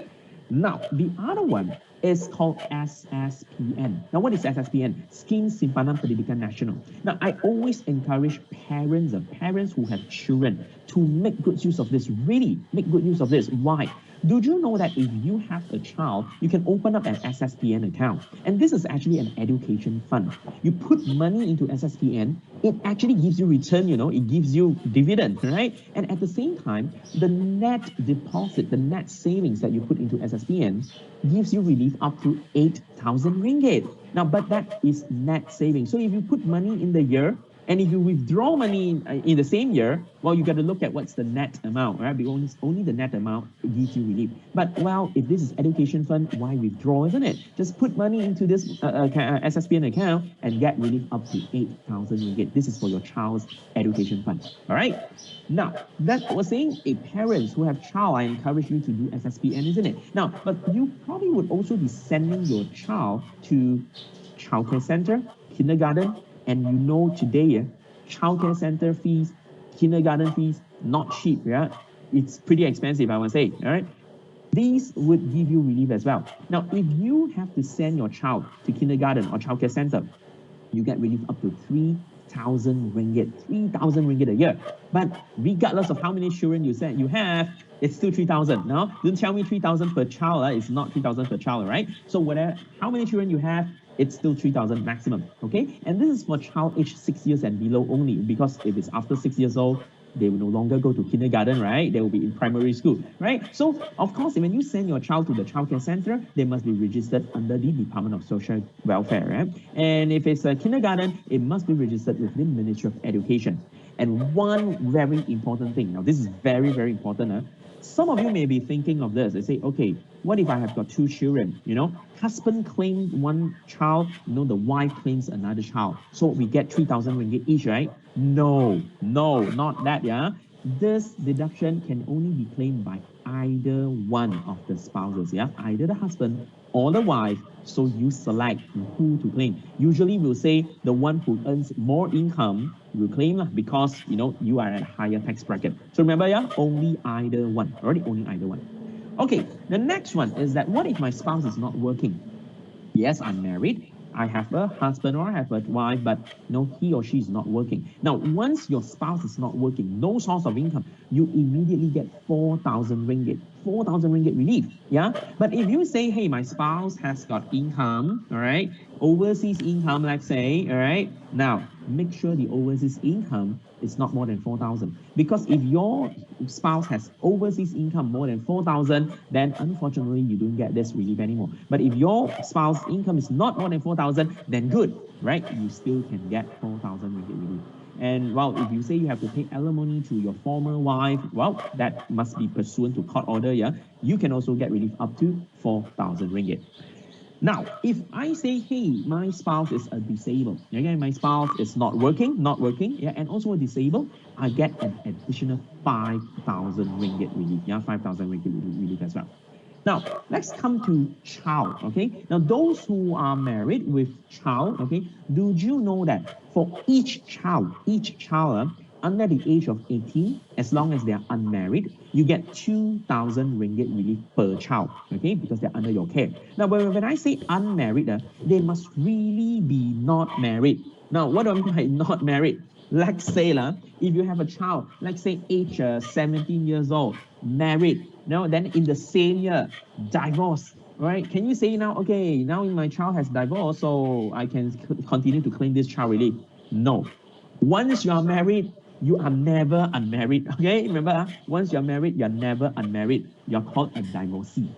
Now the other one is called SSPN. Now, what is SSPN? Scheme Simpanan Pendidikan Nasional. Now, I always encourage parents who have children to make good use of this. Really make good use of this. Why? Do you know that if you have a child, you can open up an SSPN account? And this is actually an education fund. You put money into SSPN, it actually gives you return, it gives you dividend, right? And at the same time, the net deposit, the net savings that you put into SSPN gives you relief up to 8,000 ringgit. Now, but that is net savings. So if you put money in the year, and if you withdraw money in the same year, well, you got to look at what's the net amount, right? Because only the net amount gives you relief. But, well, if this is education fund, why withdraw, isn't it? Just put money into this SSPN account and get relief up to 8,000 ringgit. This is for your child's education fund. All right? Now, that was saying, parents who have child, I encourage you to do SSPN, isn't it? Now, but you probably would also be sending your child to childcare center, kindergarten, and today, childcare center fees, kindergarten fees, not cheap, yeah? It's pretty expensive, I would say, all right? These would give you relief as well. Now, if you have to send your child to kindergarten or childcare center, you get relief up to 3,000 ringgit a year. But regardless of how many children you have, it's still 3,000. No, don't tell me 3,000 per child. It's not 3,000 per child, right? So how many children you have, it's still 3,000 maximum. Okay, and this is for child aged 6 years and below only, because if it's after 6 years old, they will no longer go to kindergarten, right? They will be in primary school, right? So, of course, when you send your child to the childcare center, they must be registered under the Department of Social Welfare, right? And if it's a kindergarten, it must be registered with the Ministry of Education. And one very important thing, now this is very, very important. Some of you may be thinking of this. They say, okay, what if I have got 2 children? Husband claims 1 child, the wife claims another child. So we get 3,000 ringgit each, right? No, not that, yeah? This deduction can only be claimed by either one of the spouses, yeah? Either the husband or the wife. So you select who to claim. Usually we'll say the one who earns more income will claim, because you are at a higher tax bracket. So remember, yeah, only either one. Only either one. Okay, the next one is that what if my spouse is not working? Yes, I'm married. I have a husband or I have a wife, but no, he or she is not working. Now, once your spouse is not working, no source of income, you immediately get 4,000 ringgit. 4,000 ringgit relief. Yeah. But if you say, hey, my spouse has got income, all right, overseas income, let's say, all right, now make sure the overseas income is not more than 4,000. Because if your spouse has overseas income more than 4,000, then unfortunately you don't get this relief anymore. But if your spouse income is not more than 4,000, then good, right? You still can get 4,000 ringgit relief. And well, if you say you have to pay alimony to your former wife, well, that must be pursuant to court order, yeah? You can also get relief up to 4,000 ringgit. Now, if I say, hey, my spouse is a disabled, again, my spouse is not working, yeah, and also a disabled, I get an additional 5,000 ringgit relief, yeah, 5,000 ringgit relief as well. Now, let's come to child, okay? Now, those who are married with child, okay, do you know that for each child, under the age of 18, as long as they are unmarried, you get 2,000 ringgit relief per child, okay, because they're under your care. Now, when I say unmarried, they must really be not married. Now, what do I mean by not married? Let's say, if you have a child, let's say age 17 years old, married, then in the same year, divorce, right? Can you say now, okay, now my child has divorced, so I can continue to claim this child relief? No. Once you are married, you are never unmarried, okay? Remember, once you're married, you're never unmarried. You're called a divorcee.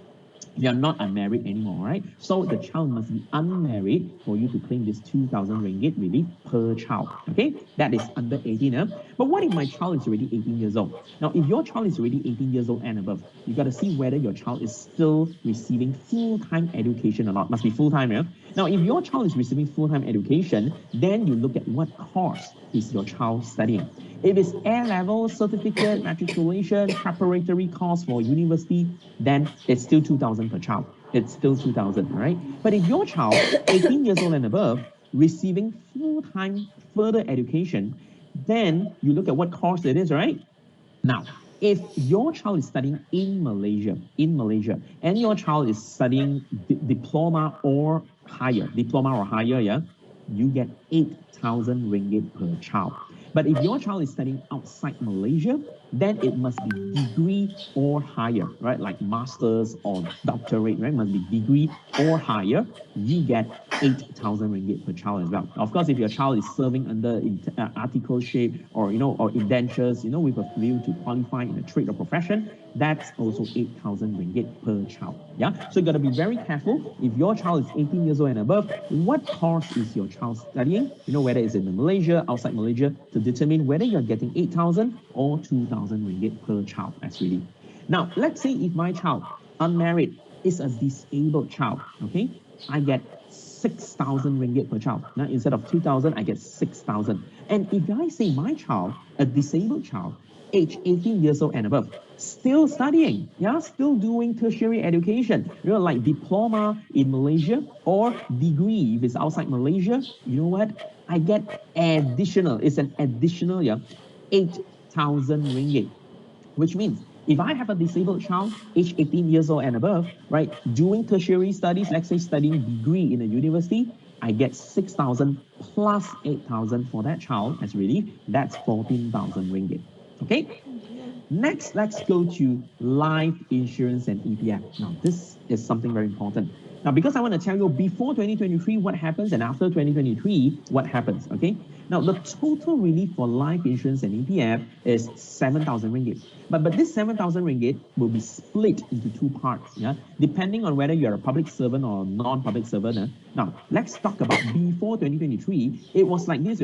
You're not unmarried anymore, right? So the child must be unmarried for you to claim this 2,000 ringgit relief per child, okay? That is under 18. But what if my child is already 18 years old? Now, if your child is already 18 years old and above, you got to see whether your child is still receiving full-time education or not. Must be full-time, yeah? Now, if your child is receiving full-time education, then you look at what course is your child studying. If it's A-level, certificate, matriculation, preparatory course for university, then it's still 2,000 per child. It's still 2,000, right? But if your child, 18 years old and above, receiving full-time further education, then you look at what course it is, right? Now, if your child is studying in Malaysia, and your child is studying diploma or higher, yeah, you get 8,000 ringgit per child. But if your child is studying outside Malaysia, then it must be degree or higher, right? Like master's or doctorate, right? Must be degree or higher. You get 8,000 ringgit per child as well. Of course, if your child is serving under articleship or or indentures, with a view to qualify in a trade or profession, that's also 8,000 ringgit per child. Yeah, so you got to be very careful. If your child is 18 years old and above, what course is your child studying? Whether it's in Malaysia, outside Malaysia, to determine whether you're getting 8,000 or 2,000 ringgit per child as relief. Now, let's say if my child, unmarried, is a disabled child, okay, I get 6,000 ringgit per child. Now, instead of 2,000, I get 6,000. And if I say my child, a disabled child, age 18 years old and above, still studying, yeah, still doing tertiary education, like diploma in Malaysia or degree if it's outside Malaysia, you know what? I get additional, it's an additional, 8,000 ringgit, which means if I have a disabled child, age 18 years old and above, right, doing tertiary studies, let's say studying degree in a university, I get 6,000 plus 8,000 for that child as relief. That's 14,000 ringgit. Okay? Next, let's go to life insurance and EPF. Now, this is something very important. Now, because I want to tell you before 2023 what happens and after 2023 what happens, okay? Now, the total relief for life insurance and EPF is 7,000 ringgit. But this 7,000 ringgit will be split into two parts, yeah? Depending on whether you're a public servant or non-public servant. Now, let's talk about before 2023. It was like this,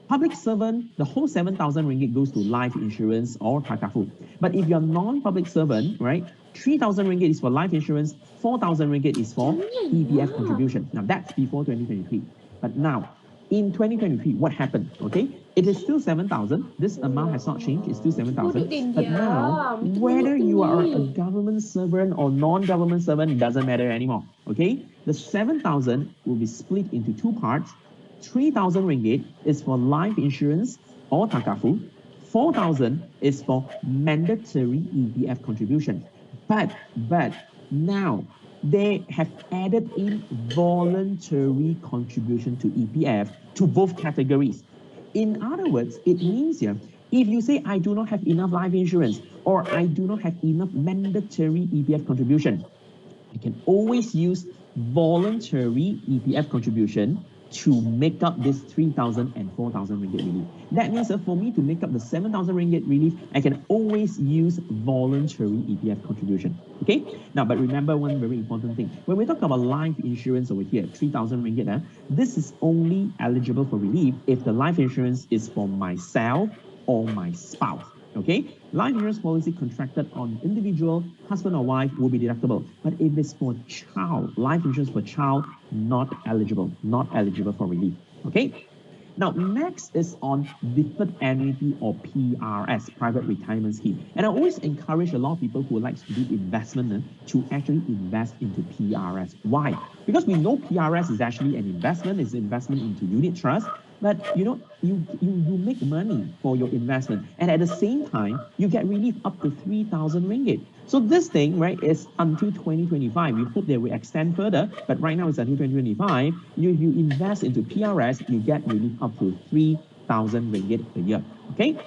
Public servant, the whole 7,000 ringgit goes to life insurance or Takaful. But if you're non-public servant, right, 3,000 ringgit is for life insurance, 4,000 ringgit is for EPF contribution. Now, that's before 2023. But now, in 2023, what happened? Okay, it is still 7,000. This amount has not changed. It's still 7,000. But now, whether you are a government servant or non-government servant, it doesn't matter anymore. Okay, the 7,000 will be split into two parts. 3,000 ringgit is for life insurance or Takaful. 4,000 is for mandatory EPF contribution. But now they have added in voluntary contribution to EPF to both categories. In other words, it means here, if you say I do not have enough life insurance or I do not have enough mandatory EPF contribution, I can always use voluntary EPF contribution to make up this 3,000 and 4,000 ringgit relief. That means that for me to make up the 7,000 ringgit relief, I can always use voluntary EPF contribution. Okay? Now, but remember one very important thing. When we talk about life insurance over here, 3,000 ringgit, this is only eligible for relief if the life insurance is for myself or my spouse. Okay, life insurance policy contracted on individual, husband or wife will be deductible. But if it's for child, life insurance for child, not eligible for relief. Okay. Now, next is on deferred annuity or PRS, private retirement scheme. And I always encourage a lot of people who like to do investment to actually invest into PRS. Why? Because we know PRS is actually an investment, it's investment into unit trust. But you know, you make money for your investment, and at the same time, you get relief up to 3,000 ringgit. So this thing, right, is until 2025. We hope they will extend further, but right now it's until 2025. You invest into PRS, you get relief up to 3,000 ringgit a year. Okay.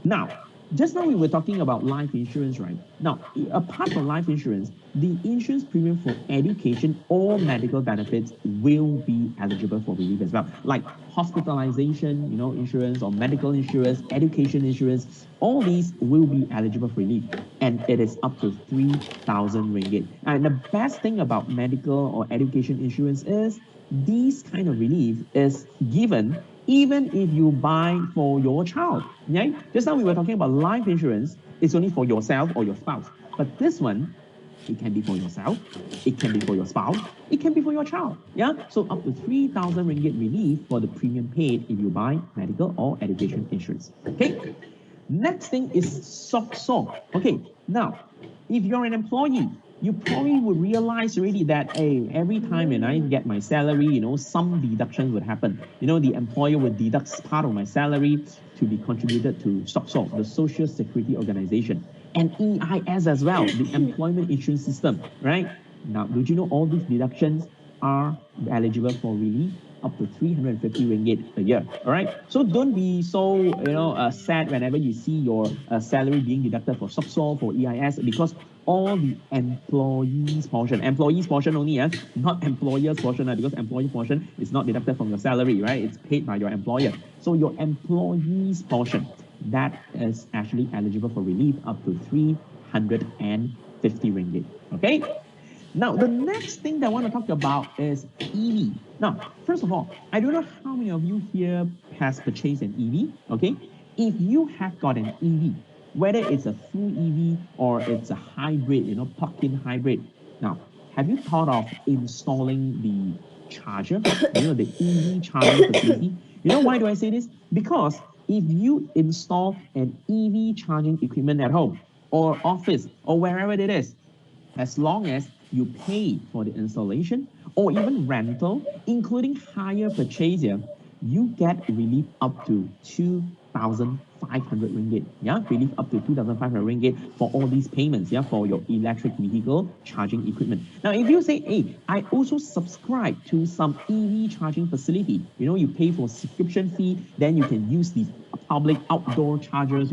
Now, just now we were talking about life insurance, right? Now, apart from life insurance, the insurance premium for education or medical benefits will be eligible for relief as well. Like hospitalization, insurance or medical insurance, education insurance, all these will be eligible for relief. And it is up to 3,000 ringgit. And the best thing about medical or education insurance is these kind of relief is given even if you buy for your child. Okay? Just now we were talking about life insurance, it's only for yourself or your spouse. But this one, it can be for yourself, it can be for your spouse, it can be for your child. Yeah? So up to 3,000 ringgit relief for the premium paid if you buy medical or education insurance. Okay? Next thing is SOCSO. Okay, now, if you're an employee, you probably would realize already that, hey, every time when I get my salary, some deductions would happen. The employer would deduct part of my salary to be contributed to SOCSO, the Social Security Organization, and EIS as well, the Employment Insurance System, right? Now, did you know all these deductions are eligible for relief? Up to 350 ringgit a year. All right. So don't be so sad whenever you see your salary being deducted for SOCSO, for EIS, because all the employees portion only, not employers portion, because employee portion is not deducted from your salary, right? It's paid by your employer. So your employees portion, that is actually eligible for relief up to 350 ringgit. Okay. Now, the next thing that I want to talk about is EV. Now, first of all, I don't know how many of you here has purchased an EV, okay? If you have got an EV, whether it's a full EV or it's a hybrid, plug-in hybrid. Now, have you thought of installing the charger, the EV charging facility? Why do I say this? Because if you install an EV charging equipment at home or office or wherever it is, as long as you pay for the installation or even rental, including hire purchase, you get relief up to 2,500 ringgit. Yeah, relief up to 2,500 ringgit for all these payments, for your electric vehicle charging equipment. Now, if you say, hey, I also subscribe to some EV charging facility, you pay for subscription fee, then you can use the public outdoor chargers,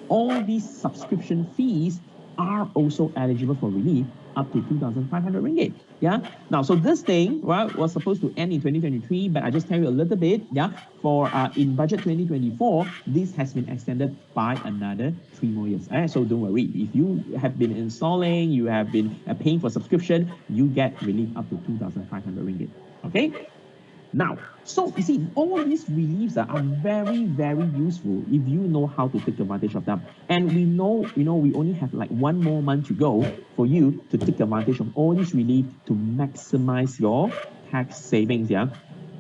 all these subscription fees are also eligible for relief up to 2,500 ringgit. Yeah. Now, so this thing, was supposed to end in 2023, but I just tell you a little bit. Yeah. For in budget 2024, this has been extended by another 3 more years. So don't worry. If you have been installing, you have been paying for subscription, you get relief up to 2,500 ringgit. Okay. Now, so you see, all these reliefs are very, very useful if you know how to take advantage of them. And we know, we only have like 1 more month to go for you to take advantage of all these relief to maximize your tax savings,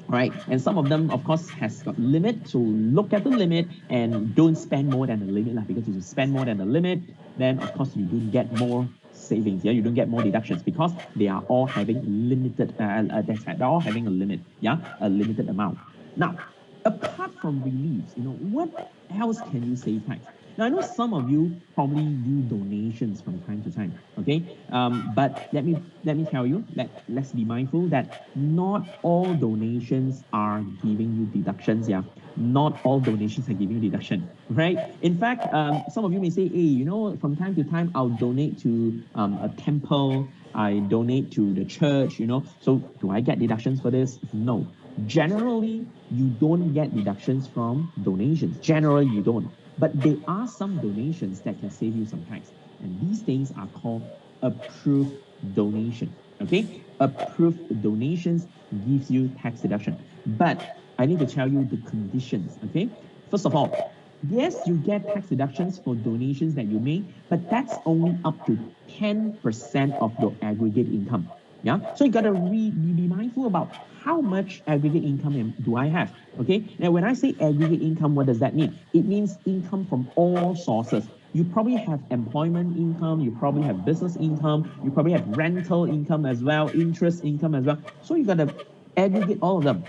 Right, and some of them, of course, has got limit. So look at the limit and don't spend more than the limit, because if you spend more than the limit, then of course you don't get more savings. You don't get more deductions because they are all having limited. They're all having a limit. A limited amount. Now, apart from reliefs, what else can you save tax? Now, I know some of you probably do donations from time to time, okay? But let me tell you, let's be mindful that not all donations are giving you deductions, yeah? Not all donations are giving you deduction, right? In fact, some of you may say, hey, from time to time, I'll donate to a temple, I donate to the church, so do I get deductions for this? No. Generally, you don't get deductions from donations. Generally, you don't. But there are some donations that can save you some tax. And these things are called approved donation. Okay? Approved donations gives you tax deduction. But I need to tell you the conditions. Okay? First of all, yes, you get tax deductions for donations that you make, but that's only up to 10% of your aggregate income. Yeah, so you gotta be mindful about how much aggregate income do I have. Okay, now when I say aggregate income, what does that mean? It means income from all sources. You probably have employment income, you probably have business income, you probably have rental income as well, interest income as well. So you gotta aggregate all of them.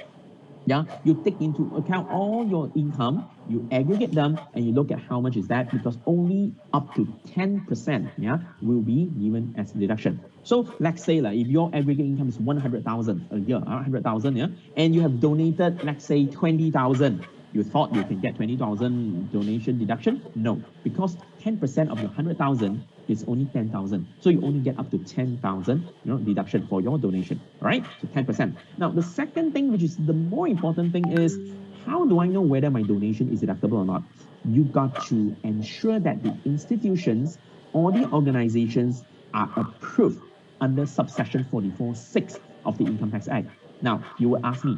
Yeah, you take into account all your income, you aggregate them, and you look at how much is that, because only up to 10%, yeah, will be given as deduction. So let's say if your aggregate income is 100,000 a year, 100,000, yeah, and you have donated, let's say 20,000. You thought you can get 20,000 donation deduction? No, because 10% of your 100,000 is only 10,000. So you only get up to 10,000, deduction for your donation. All right, so 10%. Now the second thing, which is the more important thing, is how do I know whether my donation is deductible or not? You got to ensure that the institutions or the organizations are approved under subsection 44(6) of the Income Tax Act. Now you will ask me,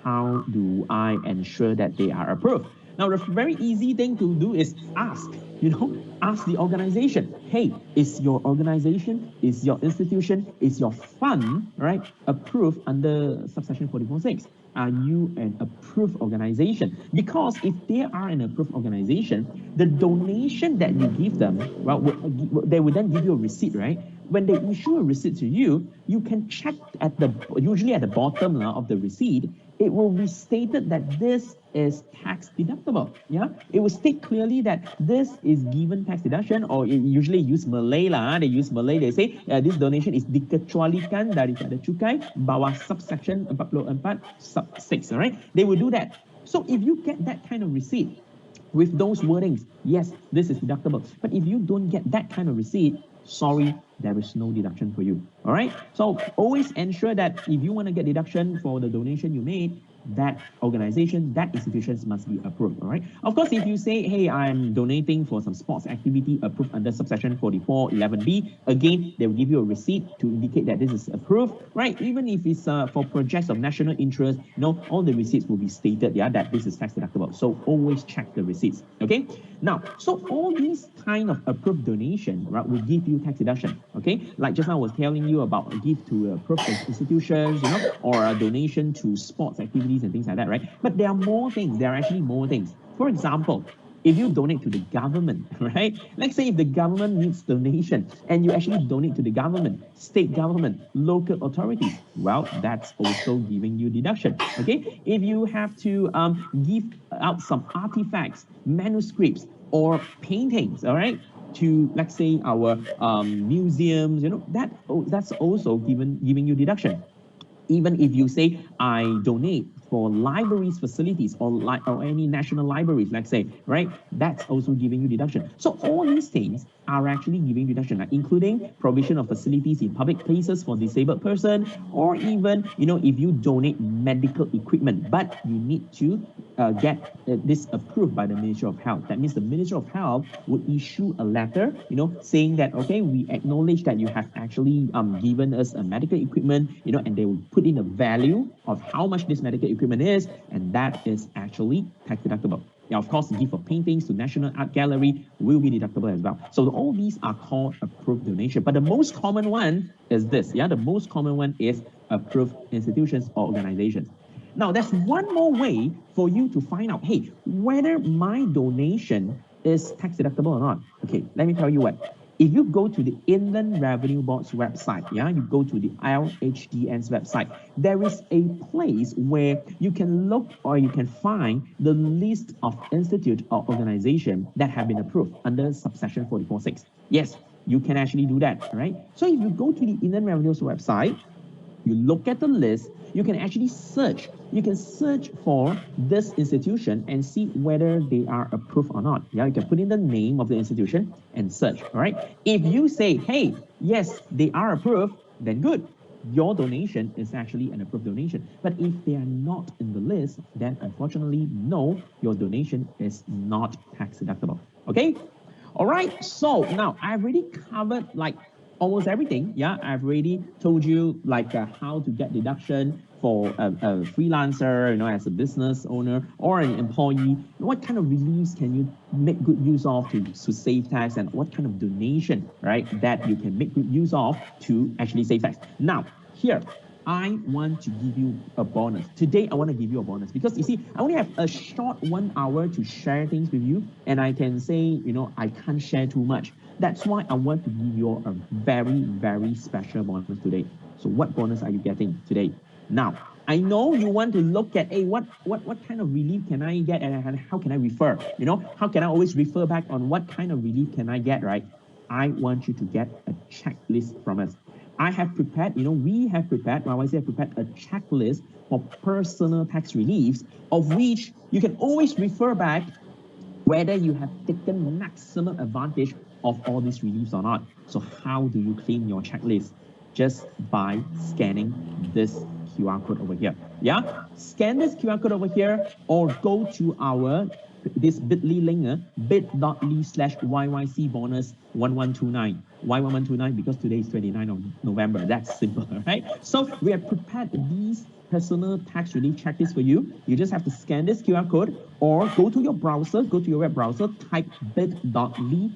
how do I ensure that they are approved? Now, the very easy thing to do is ask, ask the organization, hey, is your organization, is your institution, is your fund, right, approved under subsection 44(6)? Are you an approved organization? Because if they are an approved organization, the donation that you give them, well, they would then give you a receipt, right? When they issue a receipt to you, you can check usually at the bottom of the receipt, it will be stated that this is tax deductible. Yeah, it will state clearly that this is given tax deduction, or it usually use Malay lah. They use Malay. They say this donation is dikecualikan daripada cukai bawah subsection 44 sub 6. All right, they will do that. So if you get that kind of receipt with those wordings, yes, this is deductible. But if you don't get that kind of receipt, sorry, there is no deduction for you. All right, so always ensure that if you want to get deduction for the donation you made, that organization, that institutions must be approved. All right, of course, if you say, hey, I'm donating for some sports activity approved under subsection 44(11)(b), again, they will give you a receipt to indicate that this is approved, right? Even if it's for projects of national interest, all the receipts will be stated, yeah, that this is tax deductible. So always check the receipts. Okay, now, so all these kind of approved donation, right, will give you tax deduction. Okay, like just now I was telling you about a gift to approved institutions, or a donation to sports activities and things like that, right? But there are more things. There are actually more things. For example, if you donate to the government, right? Let's say if the government needs donation and you actually donate to the government, state government, local authorities, well, that's also giving you deduction. Okay, if you have to give out some artifacts, manuscripts, or paintings, all right, to, let's say, our museums, that's also giving you deduction. Even if you say, I donate for libraries facilities or any national libraries, let's say, right, that's also giving you deduction. So all these things are actually giving deduction, including provision of facilities in public places for disabled person, or even, if you donate medical equipment, but you need to get this approved by the Ministry of Health. That means the Ministry of Health would issue a letter, saying that, okay, we acknowledge that you have actually given us a medical equipment, and they will put in a value of how much this medical equipment is, and that is actually tax deductible. Now, of course, gift of paintings to National Art Gallery will be deductible as well. So all these are called approved donation. But the most common one is this. Yeah, the most common one is approved institutions or organizations. Now, there's one more way for you to find out, hey, whether my donation is tax deductible or not. Okay, let me tell you what. If you go to the Inland Revenue Board's website, yeah, you go to the LHDN's website, there is a place where you can look or you can find the list of institute or organization that have been approved under subsection 44.6. Yes, you can actually do that, right? So if you go to the Inland Revenue's website, you look at the list, you can actually search. You can search for this institution and see whether they are approved or not. Yeah, you can put in the name of the institution and search, all right? If you say, hey, yes, they are approved, then good. Your donation is actually an approved donation. But if they are not in the list, then unfortunately, no, your donation is not tax deductible, okay? All right, so now I've already covered like almost everything. Yeah, I've already told you like how to get deduction for a freelancer, you know, as a business owner or an employee. What kind of reliefs can you make good use of to save tax, and what kind of donation, right, that you can make good use of to actually save tax. Now, here, I want to give you a bonus. Today, I want to give you a bonus because you see, I only have a short 1 hour to share things with you, and I can say, you know, I can't share too much. That's why I want to give you a very, very special bonus today. So what bonus are you getting today? Now, I know you want to look at, hey, what kind of relief can I get, and how can I refer? You know, how can I always refer back on what kind of relief can I get, right? I want you to get a checklist from us. I have prepared, you know, we have prepared, YYC have prepared a checklist for personal tax reliefs, of which you can always refer back whether you have taken maximum advantage of all these reliefs or not. So how do you claim your checklist? Just by scanning this QR code over here. Yeah, scan this QR code over here, or go to our this bit.ly link, bit.ly/YYC bonus 1129. Why 1129? Because today is 29th of November. That's simple, right? So we have prepared these personal tax relief checklist for you. You just have to scan this QR code or go to your browser, go to your web browser, type bit.ly/YYC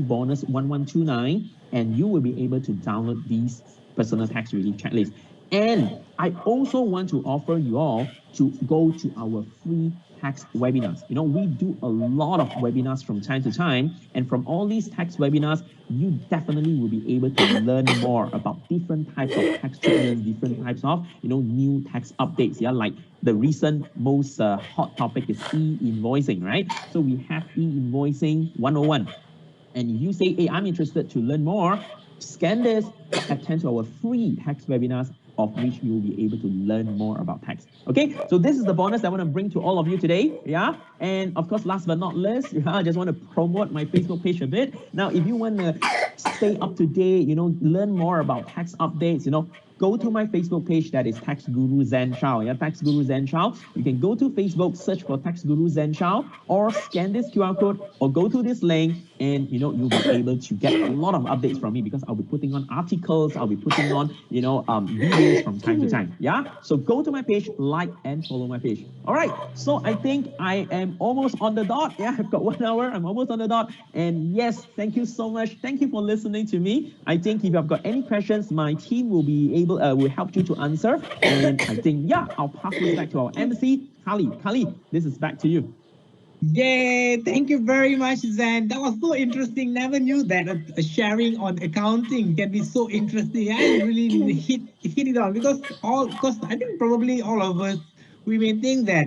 bonus 1129, and you will be able to download these personal tax relief checklists. And I also want to offer you all to go to our free tax webinars. You know, we do a lot of webinars from time to time, and from all these tax webinars, you definitely will be able to learn more about different types of tax treatments, different types of, you know, new tax updates. Yeah, like the recent most hot topic is e-invoicing, right? So we have e-invoicing 101. And if you say, hey, I'm interested to learn more, scan this, attend to our free tax webinars, of which you will be able to learn more about tax. Okay, so this is the bonus I want to bring to all of you today. Yeah, and of course, last but not least, I just want to promote my Facebook page a bit. Now, if you want to stay up to date, you know, learn more about tax updates, you know, go to my Facebook page, that is Tax Guru Zen Chow. Yeah, Tax Guru Zen Chow. You can go to Facebook, search for Tax Guru Zen Chow, or scan this QR code, or go to this link, and you know, you'll be able to get a lot of updates from me, because I'll be putting on articles, I'll be putting on, you know, videos from time to time. Yeah, so go to my page, like and follow my page. All right, so I think I am almost on the dot. Yeah, I've got 1 hour, I'm almost on the dot. And yes, thank you so much. Thank you for listening to me. I think if you've got any questions, my team will be able will help you to answer. And I think, yeah, I'll pass this back to our MC, Kali. Kali, this is back to you. Yay, thank you very much, Zen. That was so interesting. Never knew that a sharing on accounting can be so interesting. I really hit it on, because I think probably all of us, we may think that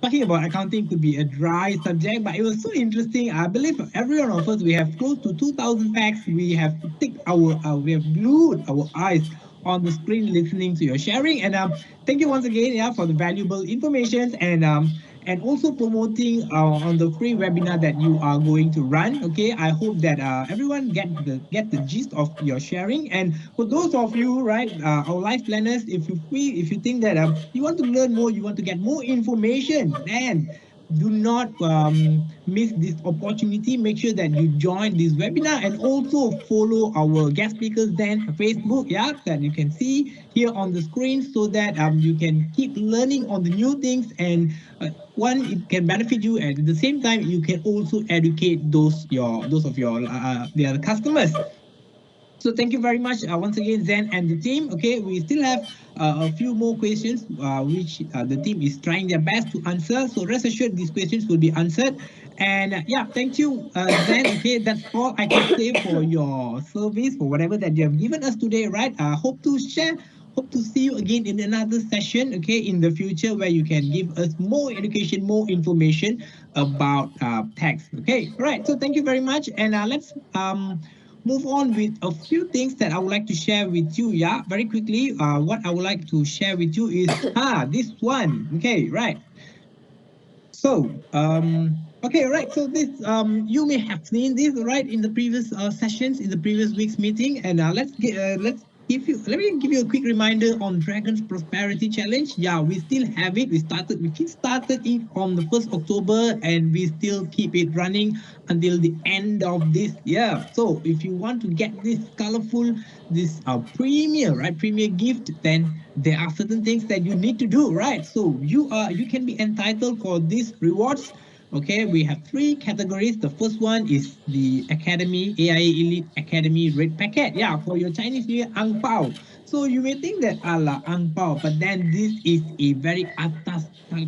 talking about accounting could be a dry subject, but it was so interesting. I believe every one of us, we have close to 2,000 facts. We have we have glued our eyes on the screen listening to your sharing. And thank you once again, yeah, for the valuable information, and also promoting on the free webinar that you are going to run. Okay, I hope that everyone get the gist of your sharing. And for those of you, right, our life planners, if you think that you want to learn more, you want to get more information, then do not miss this opportunity. Make sure that you join this webinar, and also follow our guest speakers then Facebook, yeah, that you can see here on the screen, so that you can keep learning on the new things. And one, it can benefit you, and at the same time you can also educate those of your the other customers. So thank you very much once again, Zen and the team. Okay, we still have a few more questions which the team is trying their best to answer. So rest assured, these questions will be answered. And yeah, thank you, Zen. Okay, that's all I can say for your service, for whatever that you have given us today, right? Hope to see you again in another session, okay, in the future where you can give us more education, more information about tax. Okay, all right. So thank you very much. And let's move on with a few things that I would like to share with you. Yeah, very quickly. What I would like to share with you is this one. Okay, right. So, okay, right. So this, you may have seen this right in the previous sessions, in the previous week's meeting, and let's give you, let me give you a quick reminder on Dragon's Prosperity Challenge. Yeah, we still have it. We kick-started it on the 1st October, and we still keep it running until the end of this year. So, if you want to get this colorful, this premier gift, then there are certain things that you need to do, right? So you can be entitled for these rewards. Okay, we have three categories. The first one is the Academy, AIA Elite Academy Red Packet. Yeah, for your Chinese New Year Ang Pao. So you may think that ala Ang Pao, but then this is a very atas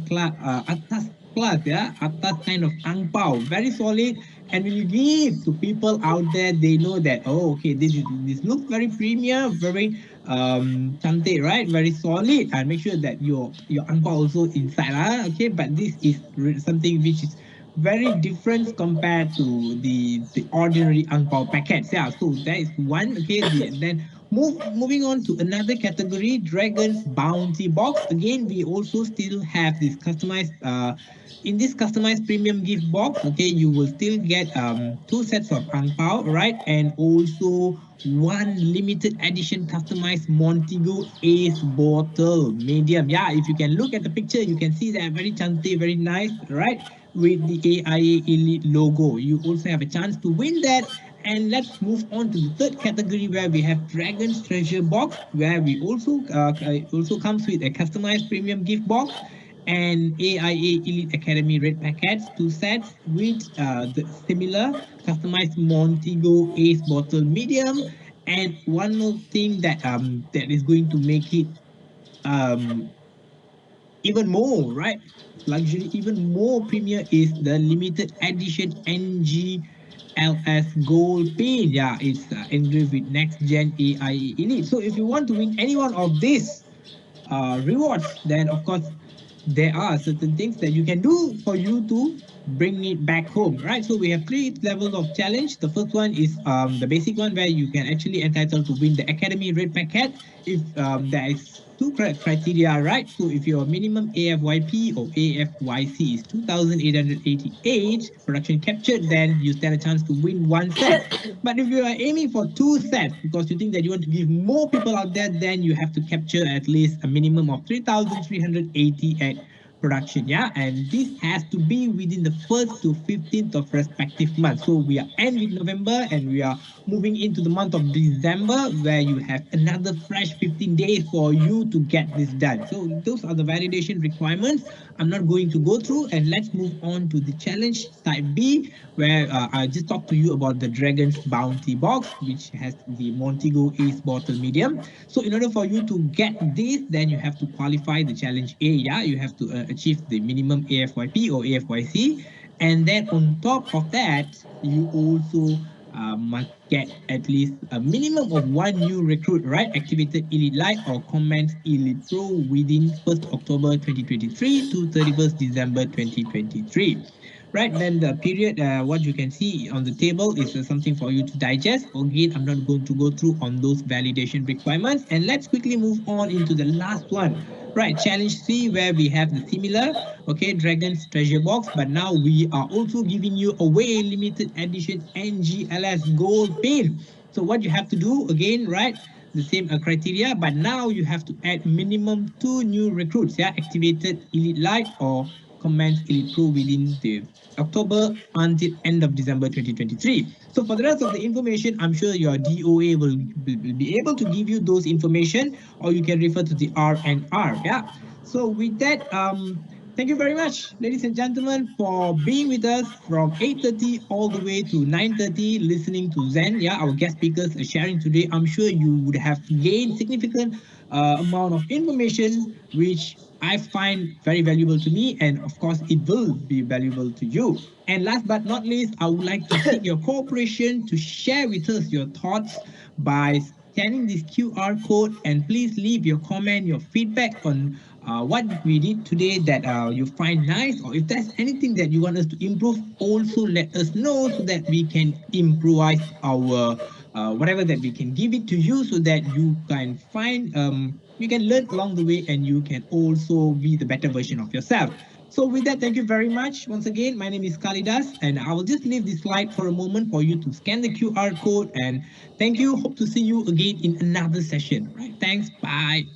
class, yeah, atas kind of Ang Pao, very solid. And when you give to people out there, they know that, oh, okay, this looks very premium, very cantik, right? Very solid. And make sure that your ang pao also inside, okay. But this is something which is very different compared to the ordinary ang pao packets. Yeah, so that is one. Okay, then moving on to another category, Dragon's Bounty Box. Again, we also still have this customized in this customized premium gift box. Okay, you will still get two sets of ang pao, right? And also one limited edition customized Montego Ace bottle medium. Yeah, if you can look at the picture, you can see that very chanty, very nice, right? With the AIA Elite logo. You also have a chance to win that. And let's move on to the third category where we have Dragon's Treasure Box, where we also comes with a customized premium gift box and AIA Elite Academy Red Packets, two sets with the similar customized Montego Ace bottle medium. And one more thing that is going to make it um, even more, right? Luxury, even more premier is the limited edition NGLS gold pin. Yeah, it's engraved with next gen AIA Elite. So if you want to win any one of these rewards, then of course there are certain things that you can do for you to bring it back home, right? So we have three levels of challenge. The first one is the basic one where you can actually entitled to win the Academy Red Packet if there is two criteria, right? So if your minimum AFYP or AFYC is 2,888 production captured, then you stand a chance to win one set. But if you are aiming for two sets because you think that you want to give more people out there, then you have to capture at least a minimum of 3,380 at production. Yeah, and this has to be within the 1st to 15th of respective month. So we are end with November and we are moving into the month of December where you have another fresh 15 days for you to get this done. So those are the validation requirements. I'm not going to go through, and let's move on to the challenge type B where I just talked to you about the Dragon's Bounty Box, which has the Montego Ace bottle medium. So in order for you to get this, then you have to qualify the challenge A. Yeah, you have to achieve the minimum AFYP or AFYC, and then on top of that, you also must get at least a minimum of one new recruit, right? Activated Elite Light or Commence Elite Pro within 1st October 2023 to 31st December 2023. Right, then the period, what you can see on the table is something for you to digest. Again, I'm not going to go through on those validation requirements. And let's quickly move on into the last one. Right, challenge C, where we have the similar, okay, Dragon's Treasure Box, but now we are also giving you away limited edition NGLS gold pin. So what you have to do again, right? The same criteria, but now you have to add minimum two new recruits. Yeah, activated Elite Light or Commence Elite Pro within the October until end of December 2023. So for the rest of the information, I'm sure your DOA will be able to give you those information, or you can refer to the RNR. Yeah. So with that, Thank you very much, ladies and gentlemen, for being with us from 8:30 all the way to 9:30, listening to Zen. Yeah, our guest speakers are sharing today. I'm sure you would have gained significant amount of information, which I find very valuable to me, and of course, it will be valuable to you. And last but not least, I would like to seek your cooperation to share with us your thoughts by scanning this QR code, and please leave your comment, your feedback on what we did today that you find nice, or if there's anything that you want us to improve, also let us know so that we can improvise our whatever that we can give it to you, so that you can find you can learn along the way, and you can also be the better version of yourself. So with that, thank you very much. Once again, my name is Kalidas, and I will just leave this slide for a moment for you to scan the QR code. And thank you. Hope to see you again in another session. Right. Thanks. Bye.